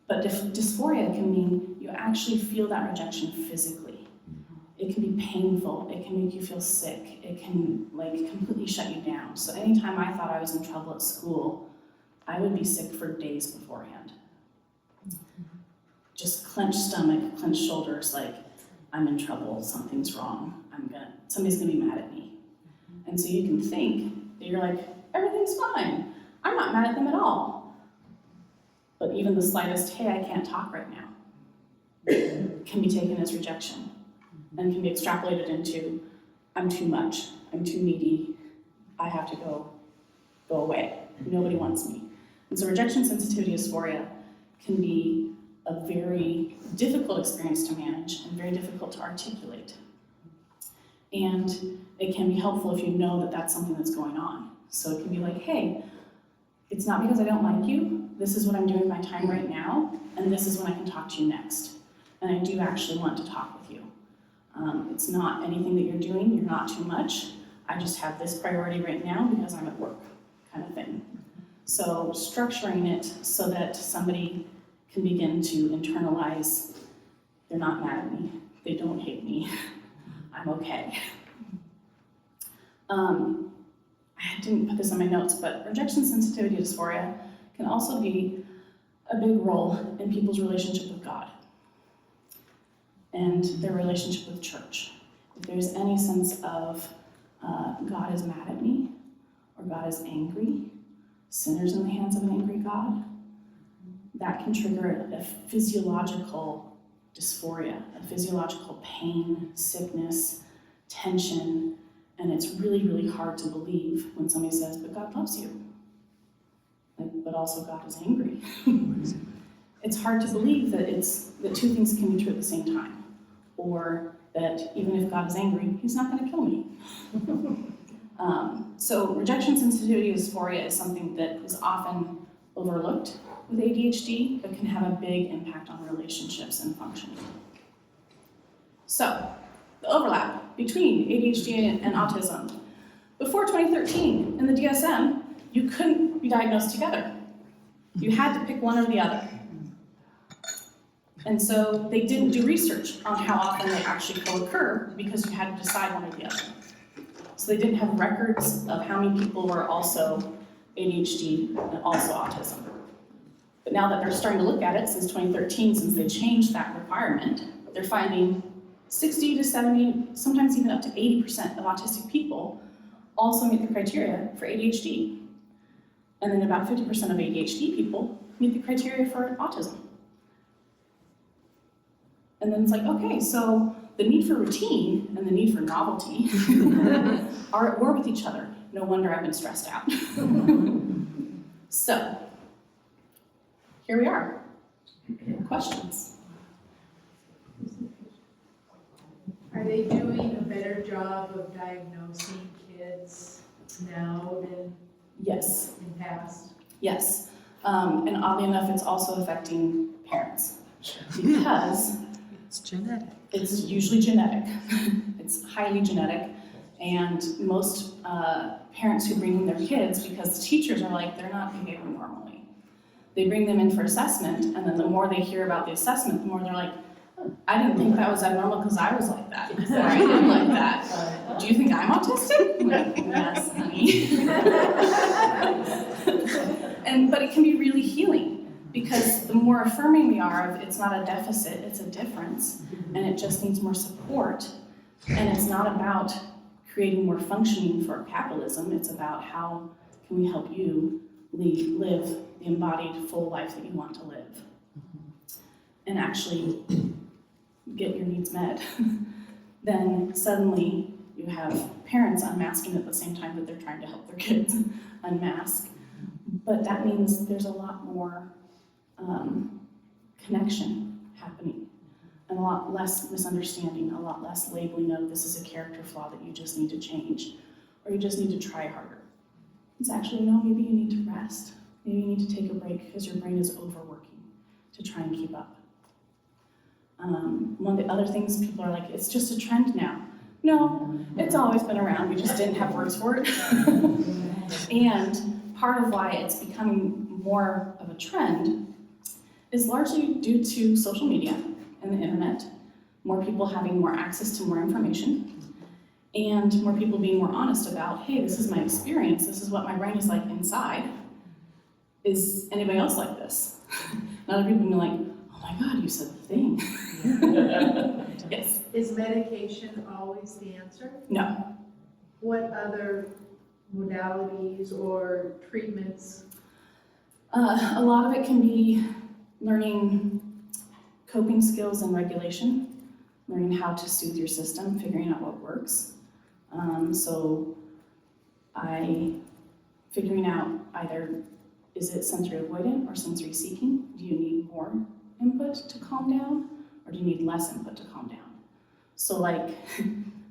But dysphoria can mean you actually feel that rejection physically. It can be painful, it can make you feel sick, it can completely shut you down. So anytime I thought I was in trouble at school, I would be sick for days beforehand. Just clenched stomach, clenched shoulders, like, I'm in trouble, something's wrong, somebody's gonna be mad at me. And so you can think that you're like, everything's fine, I'm not mad at them at all. But even the slightest, hey, I can't talk right now, can be taken as rejection and can be extrapolated into, I'm too much, I'm too needy, I have to go away, nobody wants me. And so rejection sensitivity dysphoria can be a very difficult experience to manage and very difficult to articulate. And it can be helpful if you know that that's something that's going on. So it can be like, hey, it's not because I don't like you, this is what I'm doing with my time right now, and this is when I can talk to you next. And I do actually want to talk with you. It's not anything that you're doing, you're not too much, I just have this priority right now because I'm at work, kind of thing. So structuring it so that somebody can begin to internalize, they're not mad at me, they don't hate me, I'm okay. I didn't put this in my notes, but rejection sensitivity dysphoria can also be a big role in people's relationship with God and their relationship with church. If there's any sense of God is mad at me, or God is angry, sinners in the hands of an angry God, that can trigger a physiological dysphoria, a physiological pain, sickness, tension, and it's really, really hard to believe when somebody says, but God loves you, but also God is angry. It's hard to believe that two things can be true at the same time, or that even if God is angry, he's not going to kill me. So rejection sensitivity dysphoria is something that is often overlooked with ADHD, but can have a big impact on relationships and functioning. So, the overlap between ADHD and autism. Before 2013, in the DSM, you couldn't be diagnosed together. You had to pick one or the other. And so they didn't do research on how often they actually co-occur because you had to decide one or the other. So they didn't have records of how many people were also ADHD and also autism. But now that they're starting to look at it since 2013, since they changed that requirement, they're finding 60 to 70, sometimes even up to 80% of autistic people also meet the criteria for ADHD. And then about 50% of ADHD people meet the criteria for autism. And then it's like, okay, so the need for routine and the need for novelty are at war with each other. No wonder I've been stressed out. So, here we are. Questions? Are they doing a better job of diagnosing kids now than Yes. in past? Yes. And oddly enough, it's also affecting parents because It's genetic. it's usually genetic. It's highly genetic. And most parents who bring in their kids, because the teachers are like, they're not behaving normally. They bring them in for assessment, and then the more they hear about the assessment, the more they're like, I didn't think that was abnormal because I was like that, or I am like that. Do you think I'm autistic? Like, yes, honey. But it can be really healing, because the more affirming we are of it's not a deficit, it's a difference, and it just needs more support. And it's not about creating more functioning for capitalism, it's about how can we help you live the embodied full life that you want to live. And actually get your needs met. Then suddenly You have parents unmasking at the same time that they're trying to help their kids unmask. But that means there's a lot more connection happening and a lot less misunderstanding, a lot less labeling of this is a character flaw that you just need to change or you just need to try harder. It's actually, no, maybe you need to rest. Maybe you need to take a break because your brain is overworking to try and keep up. One of the other things people are like, it's just a trend now. No, it's always been around, we just didn't have words for it. And part of why it's becoming more of a trend is largely due to social media and the internet, more people having more access to more information, and more people being more honest about, hey, this is my experience, this is what my brain is like inside. Is anybody else like this? And other people be like, oh my God, you said the thing. Yes. Is medication always the answer? No. What other modalities or treatments? A lot of it can be learning coping skills and regulation, learning how to soothe your system, figuring out what works. So figuring out either is it sensory avoidant or sensory seeking? Do you need more input to calm down or do you need less input to calm down? So like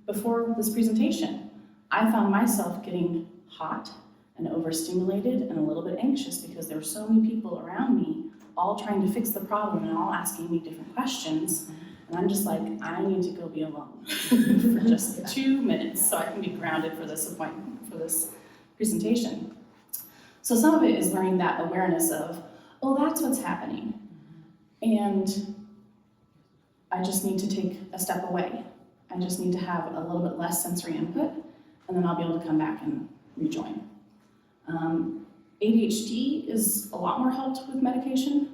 before this presentation, I found myself getting hot and overstimulated and a little bit anxious because there were so many people around me all trying to fix the problem and all asking me different questions. And I'm just like, I need to go be alone for just 2 minutes so I can be grounded for this appointment, for this presentation. So some of it is learning that awareness of, oh, that's what's happening. And I just need to take a step away. I just need to have a little bit less sensory input, and then I'll be able to come back and rejoin. ADHD is a lot more helped with medication.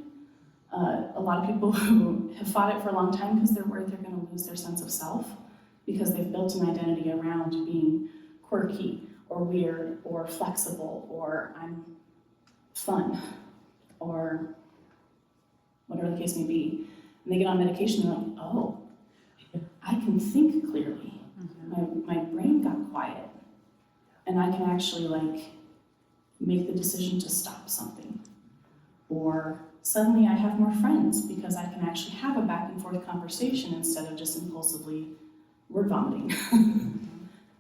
A lot of people who have fought it for a long time because they're worried they're going to lose their sense of self because they've built an identity around being quirky or weird or flexible or I'm fun or whatever the case may be. And they get on medication and they're like, oh, I can think clearly. My brain got quiet and I can actually like make the decision to stop something. Or suddenly I have more friends because I can actually have a back and forth conversation instead of just impulsively word vomiting.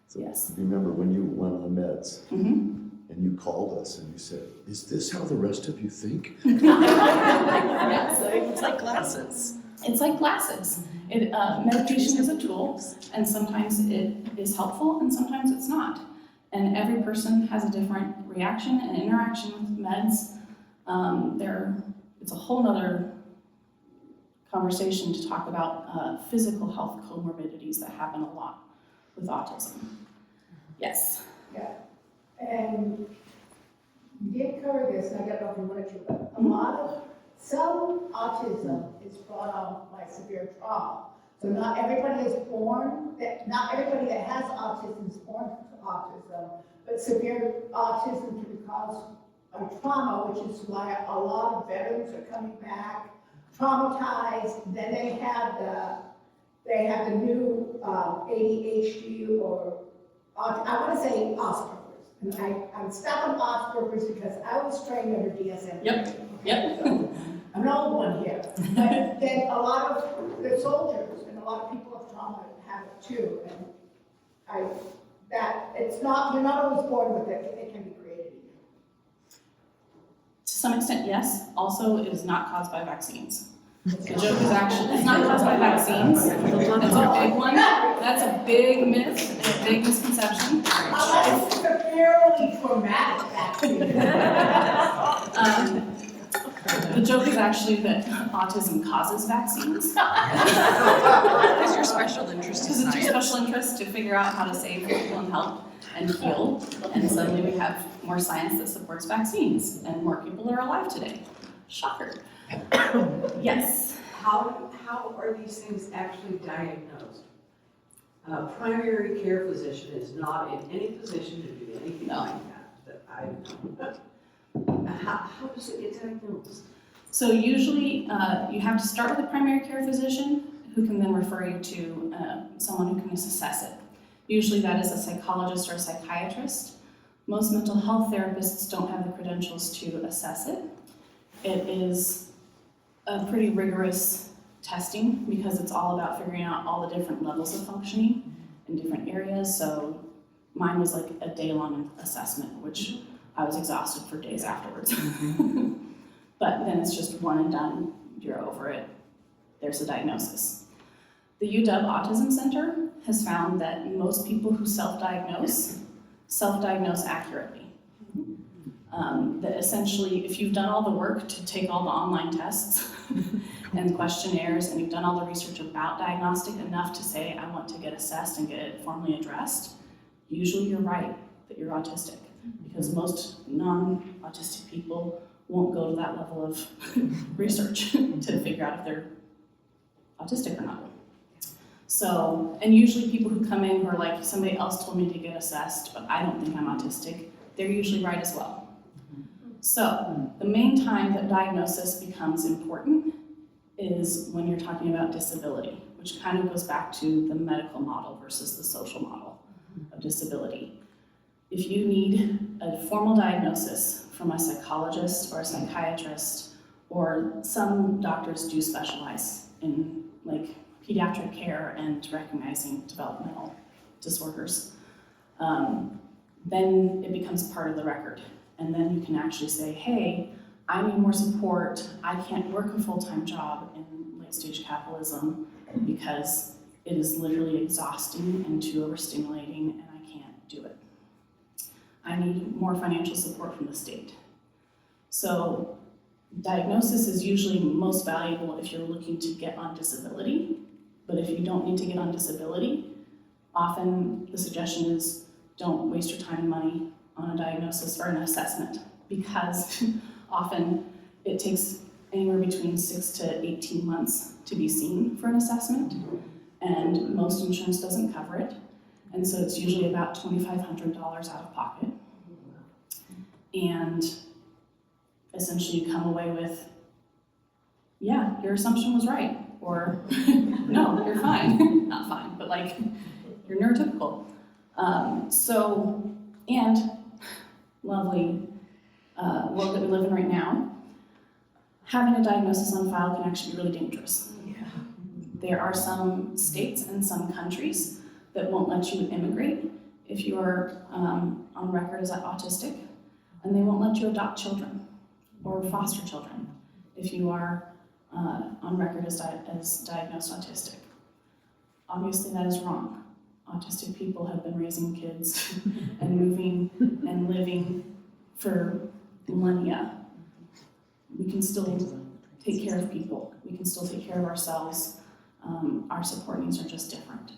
So yes. Remember when you went on meds Mm-hmm. and you called us and you said, is this how the rest of you think? Yes. It's like glasses. It's like glasses. Medication is a tool, and sometimes it is helpful and sometimes it's not. And every person has a different reaction and interaction with meds. It's a whole nother conversation to talk about physical health comorbidities that happen a lot with autism. Yes. Yeah, and you did cover this, and I don't know if you wanted to, but some autism is brought on by severe trauma. So not everybody is born, not everybody that has autism is born with autism, but severe autism can be caused by trauma, which is why a lot of veterans are coming back traumatized. Then they have the new ADHD or I want to say Asperger's, and I'm stuck on Asperger's because I was trained under DSM. Yep. So I'm an old one here, but then a lot of the soldiers and a lot of people of trauma have it too, and you're not always born with it. It can be created in you. To some extent, yes. Also, it is not caused by vaccines. The joke is actually, it's not caused by vaccines. That's a big one. That's a big myth and a big misconception. Unless it's severely traumatic vaccine. The joke is actually that autism causes vaccines. Because your special interest Because it's your special interest to figure out how to save people and help and heal. And suddenly we have more science that supports vaccines and more people are alive today. Shocker. Yes. How are these things actually diagnosed? Primary care physician is not in any position to do anything No. like that I've known. How does it get diagnosed? So usually you have to start with a primary care physician who can then refer you to someone who can assess it. Usually that is a psychologist or a psychiatrist. Most mental health therapists don't have the credentials to assess it. It is a pretty rigorous testing because it's all about figuring out all the different levels of functioning in different areas. So mine was like a day-long assessment, which I was exhausted for days afterwards. But then it's just one and done, you're over it, there's a diagnosis. The UW Autism Center has found that most people who self-diagnose accurately. That essentially, if you've done all the work to take all the online tests and questionnaires, and you've done all the research about diagnostic enough to say, I want to get assessed and get it formally addressed, usually you're right that you're autistic, because most non-autistic people won't go to that level of research to figure out if they're autistic or not. So, and usually people who come in who are like, somebody else told me to get assessed, but I don't think I'm autistic, they're usually right as well. So, the main time that diagnosis becomes important is when you're talking about disability, which kind of goes back to the medical model versus the social model of disability. If you need a formal diagnosis from a psychologist or a psychiatrist, or some doctors do specialize in like pediatric care and recognizing developmental disorders, then it becomes part of the record. And then you can actually say, hey, I need more support. I can't work a full-time job in late-stage capitalism because it is literally exhausting and too overstimulating and I can't do it. I need more financial support from the state. So diagnosis is usually most valuable if you're looking to get on disability, but if you don't need to get on disability, often the suggestion is don't waste your time and money on a diagnosis or an assessment, because often it takes anywhere between 6 to 18 months to be seen for an assessment, and most insurance doesn't cover it, and so it's usually about $2,500 out of pocket. And essentially you come away with, yeah, your assumption was right, or no, you're fine, not fine, but like, you're neurotypical. And lovely world that we live in right now, having a diagnosis on file can actually be really dangerous. There are some states and some countries that won't let you immigrate if you are on record as autistic, and they won't let you adopt children or foster children if you are on record as diagnosed autistic. Obviously that is wrong. Autistic people have been raising kids and moving and living for millennia. We can still take care of people. We can still take care of ourselves. Our support needs are just different.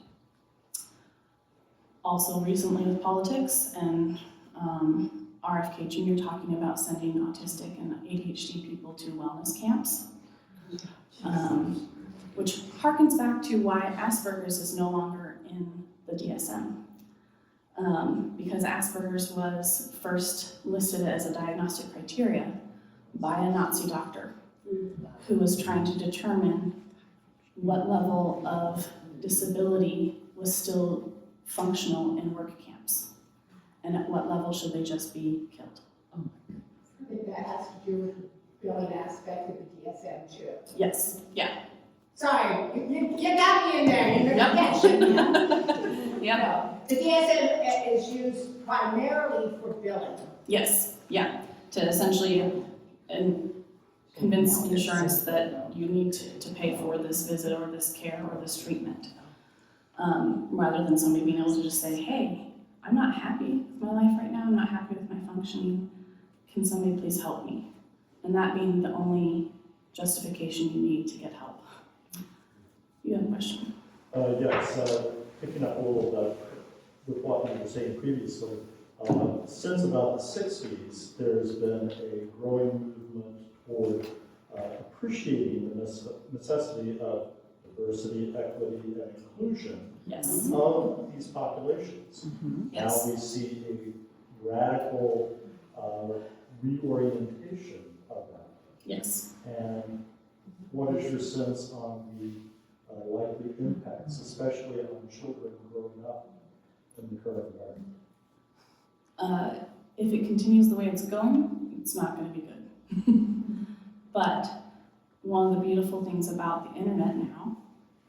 Also recently with politics and RFK Jr. talking about sending autistic and ADHD people to wellness camps, which harkens back to why Asperger's is no longer in the DSM. Because Asperger's was first listed as a diagnostic criteria by a Nazi doctor who was trying to determine what level of disability was still functional in work camps, and at what level should they just be killed. I think that has to do with the billing aspect of the DSM too. Yes, yeah. Sorry, you got me in there, you're gonna catch it. Yep. The DSM is used primarily for billing. Yes, yeah, to essentially convince insurance that you need to pay for this visit or this care or this treatment. Rather than somebody being able to just say, hey, I'm not happy with my life right now, I'm not happy with my functioning, can somebody please help me? And that being the only justification you need to get help. You have a question? Yes, picking up a little bit with what you were saying previously, since about the 60s, there's been a growing movement toward appreciating the necessity of diversity, equity, and inclusion Yes. of these populations. Yes. Now we see a radical reorientation of that. Yes. And what is your sense on the likely impacts, especially on children growing up in the current environment? If it continues the way it's going, it's not going to be good. But one of the beautiful things about the internet now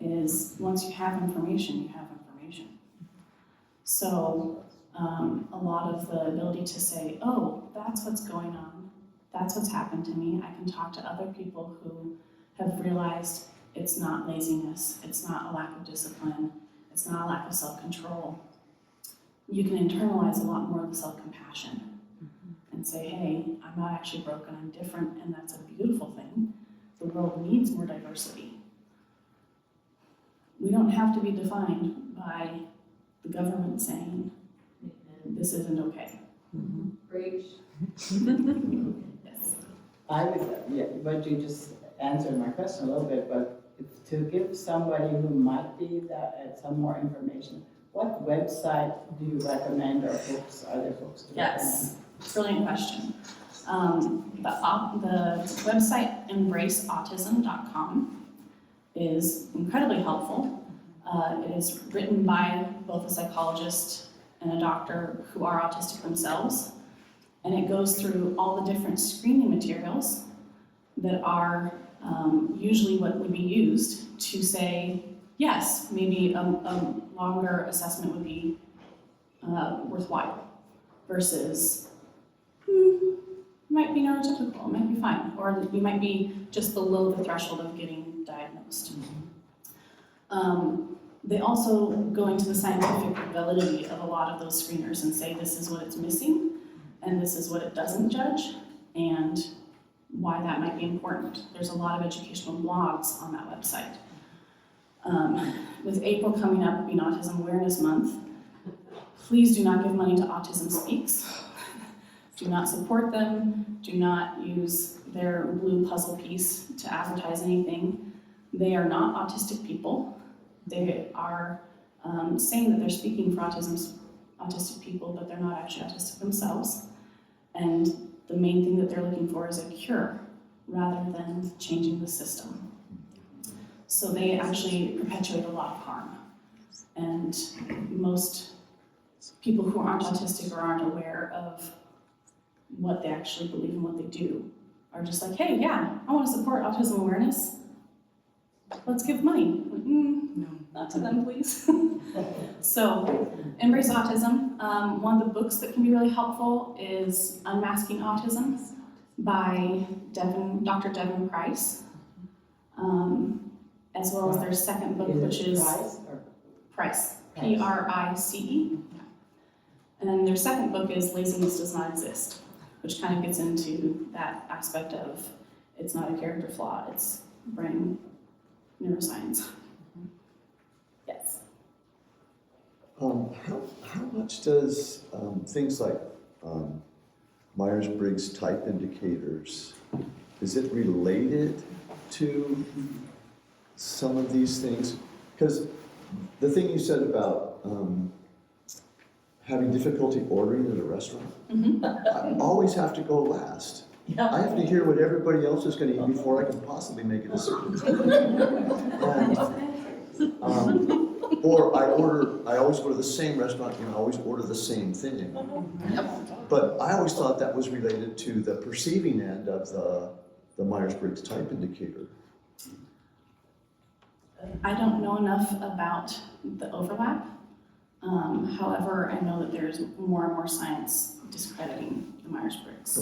is once you have information, you have information. So a lot of the ability to say, oh, that's what's going on, that's what's happened to me. I can talk to other people who have realized it's not laziness, it's not a lack of discipline, it's not a lack of self-control. You can internalize a lot more of the self-compassion and say, hey, I'm not actually broken, I'm different, and that's a beautiful thing. The world needs more diversity. We don't have to be defined by the government saying, this isn't okay. Preach. Yes. I would, yeah, but you just answered my question a little bit, but to give somebody who might be that, some more information, what website do you recommend or books, are there books to Yes, brilliant question. The website embraceautism.com is incredibly helpful. It is written by both a psychologist and a doctor who are autistic themselves, and it goes through all the different screening materials that are usually what would be used to say, yes, maybe a longer assessment would be worthwhile, versus, might be neurotypical, might be fine, or you might be just below the threshold of getting diagnosed. They also go into the scientific validity of a lot of those screeners and say this is what it's missing, and this is what it doesn't judge, and why that might be important. There's a lot of educational blogs on that website. With April coming up being Autism Awareness Month, please do not give money to Autism Speaks. Do not support them. Do not use their blue puzzle piece to advertise anything. They are not autistic people. They are saying that they're speaking for autistic people, but they're not actually autistic themselves. And the main thing that they're looking for is a cure rather than changing the system. So they actually perpetuate a lot of harm. And most people who aren't autistic or aren't aware of what they actually believe and what they do are just like, hey, yeah, I want to support autism awareness. Let's give money. No, not to them, please. So, Embrace Autism. One of the books that can be really helpful is Unmasking Autism by Dr. Devin Price, as well as their second book, which is Price, Price. And then their second book is Laziness Does Not Exist, which kind of gets into that aspect of it's not a character flaw, it's brain neuroscience. Yes. How much does things like Myers-Briggs type indicators, is it related to some of these things? Because the thing you said about having difficulty ordering at a restaurant, I always have to go last. I have to hear what everybody else is going to eat before I can possibly make a decision. Or I always go to the same restaurant and I always order the same thing. But I always thought that was related to the perceiving end of the Myers-Briggs type indicator. I don't know enough about the overlap. However, I know that there's more and more science discrediting the Myers-Briggs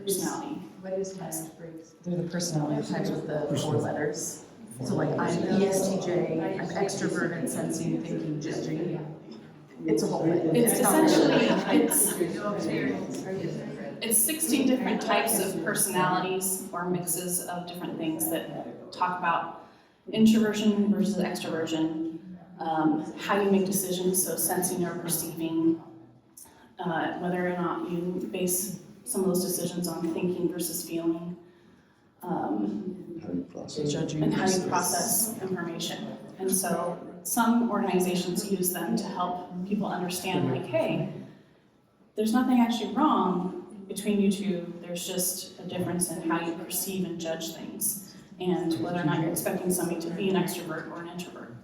personality. What is Myers-Briggs? They're the personality types with the 4 letters. So like I'm ESTJ, I'm extroverted, sensing, thinking, judging. It's a whole thing. It's essentially, it's 16 different types of personalities or mixes of different things that talk about introversion versus extroversion, how you make decisions, so sensing or perceiving, whether or not you base some of those decisions on thinking versus feeling, How you process Judging and how you versus- process information. And so some organizations use them to help people understand, like, hey, there's nothing actually wrong between you two, there's just a difference in how you perceive and judge things, and whether or not you're expecting somebody to be an extrovert or an introvert.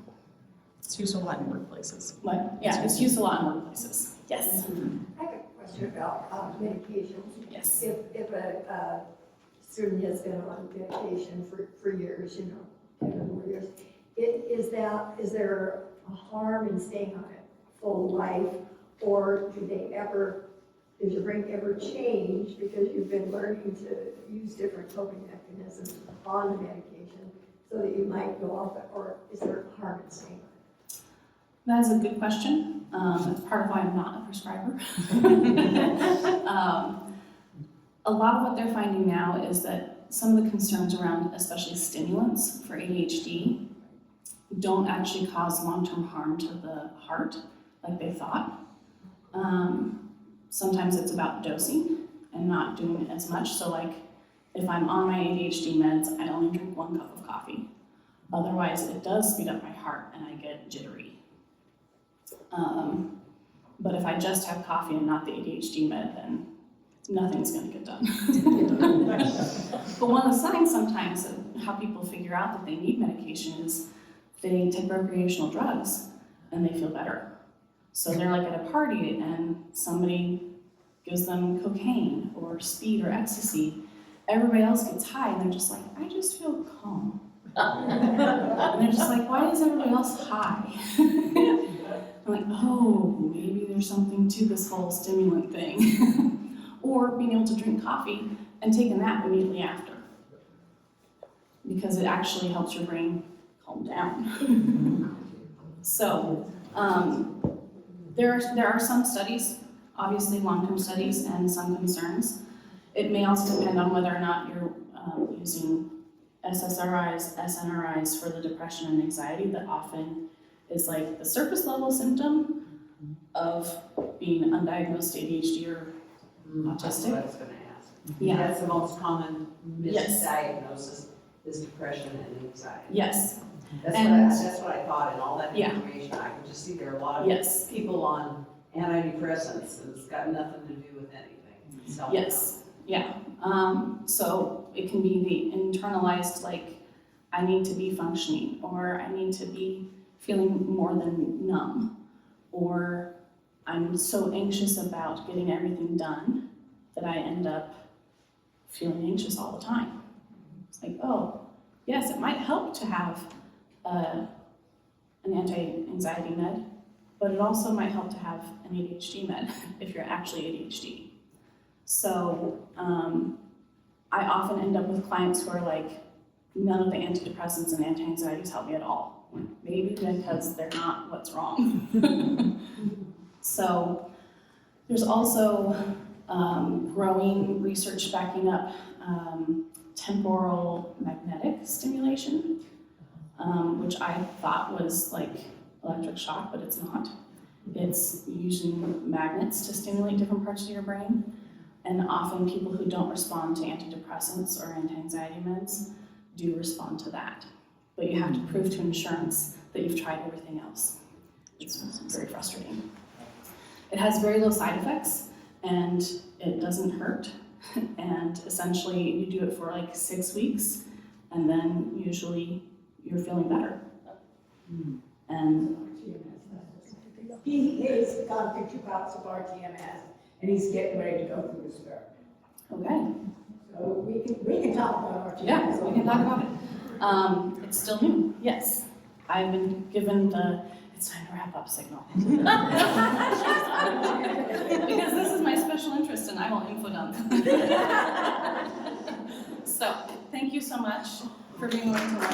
It's used a lot in workplaces. But, yeah, it's used a lot in workplaces. Yes, I have a question about medications. yes. If a student has been on medication for years, 10 or more years, is there a harm in staying on it full life? Or does your brain ever change because you've been learning to use different coping mechanisms on the medication so that you might go off it, or is there harm in staying on it? That is a good question. That's part of why I'm not a prescriber. A lot of what they're finding now is that some of the concerns around, especially stimulants for ADHD, don't actually cause long-term harm to the heart like they thought. Sometimes it's about dosing and not doing as much. So like if I'm on my ADHD meds, I only drink 1 cup of coffee. Otherwise, it does speed up my heart and I get jittery. But if I just have coffee and not the ADHD med, then nothing's gonna get done. But one of the signs sometimes of how people figure out that they need medication is they take recreational drugs and they feel better. So they're like at a party and somebody gives them cocaine or speed or ecstasy. Everybody else gets high and they're just like, I just feel calm. And they're just like, why is everybody else high? I'm like, oh, maybe there's something to this whole stimulant thing. Or being able to drink coffee and take a nap immediately after. Because it actually helps your brain calm down. So, there are some studies, obviously long-term studies, and some concerns. It may also depend on whether or not you're using SSRIs, SNRIs for the depression and anxiety that often is like the surface level symptom of being undiagnosed ADHD or That's what I was gonna ask. Yeah. That's the most common Yes. misdiagnosis, is depression and anxiety. Yes, That's what I thought, and all that Yeah. information, I could just see there are a lot of yes, people on antidepressants, and it's got nothing to do with anything. So- yes, yeah. So it can be the internalized, like, I need to be functioning, or I need to be feeling more than numb, or I'm so anxious about getting everything done that I end up feeling anxious all the time. It's like, oh, yes, it might help to have an anti-anxiety med, but it also might help to have an ADHD med if you're actually ADHD. So I often end up with clients who are like, none of the antidepressants and anti-anxieties help me at all. Maybe because they're not what's wrong. So there's also growing research backing up temporal magnetic stimulation, which I thought was like electric shock, but it's not. It's using magnets to stimulate different parts of your brain. And often people who don't respond to antidepressants or anti-anxiety meds do respond to that. But you have to prove to insurance that you've tried everything else. It's very frustrating. It has very low side effects and it doesn't hurt. And essentially you do it for like 6 weeks and then usually you're feeling better. And He has got 50 pounds of RTMS and he's getting ready to go through his therapy. okay, So we can talk about RTMS. yeah, we can talk about it. It's still new, yes. I've been given the, it's time to wrap up signal. Because this is my special interest and I will info dump. So, thank you so much for being willing to learn.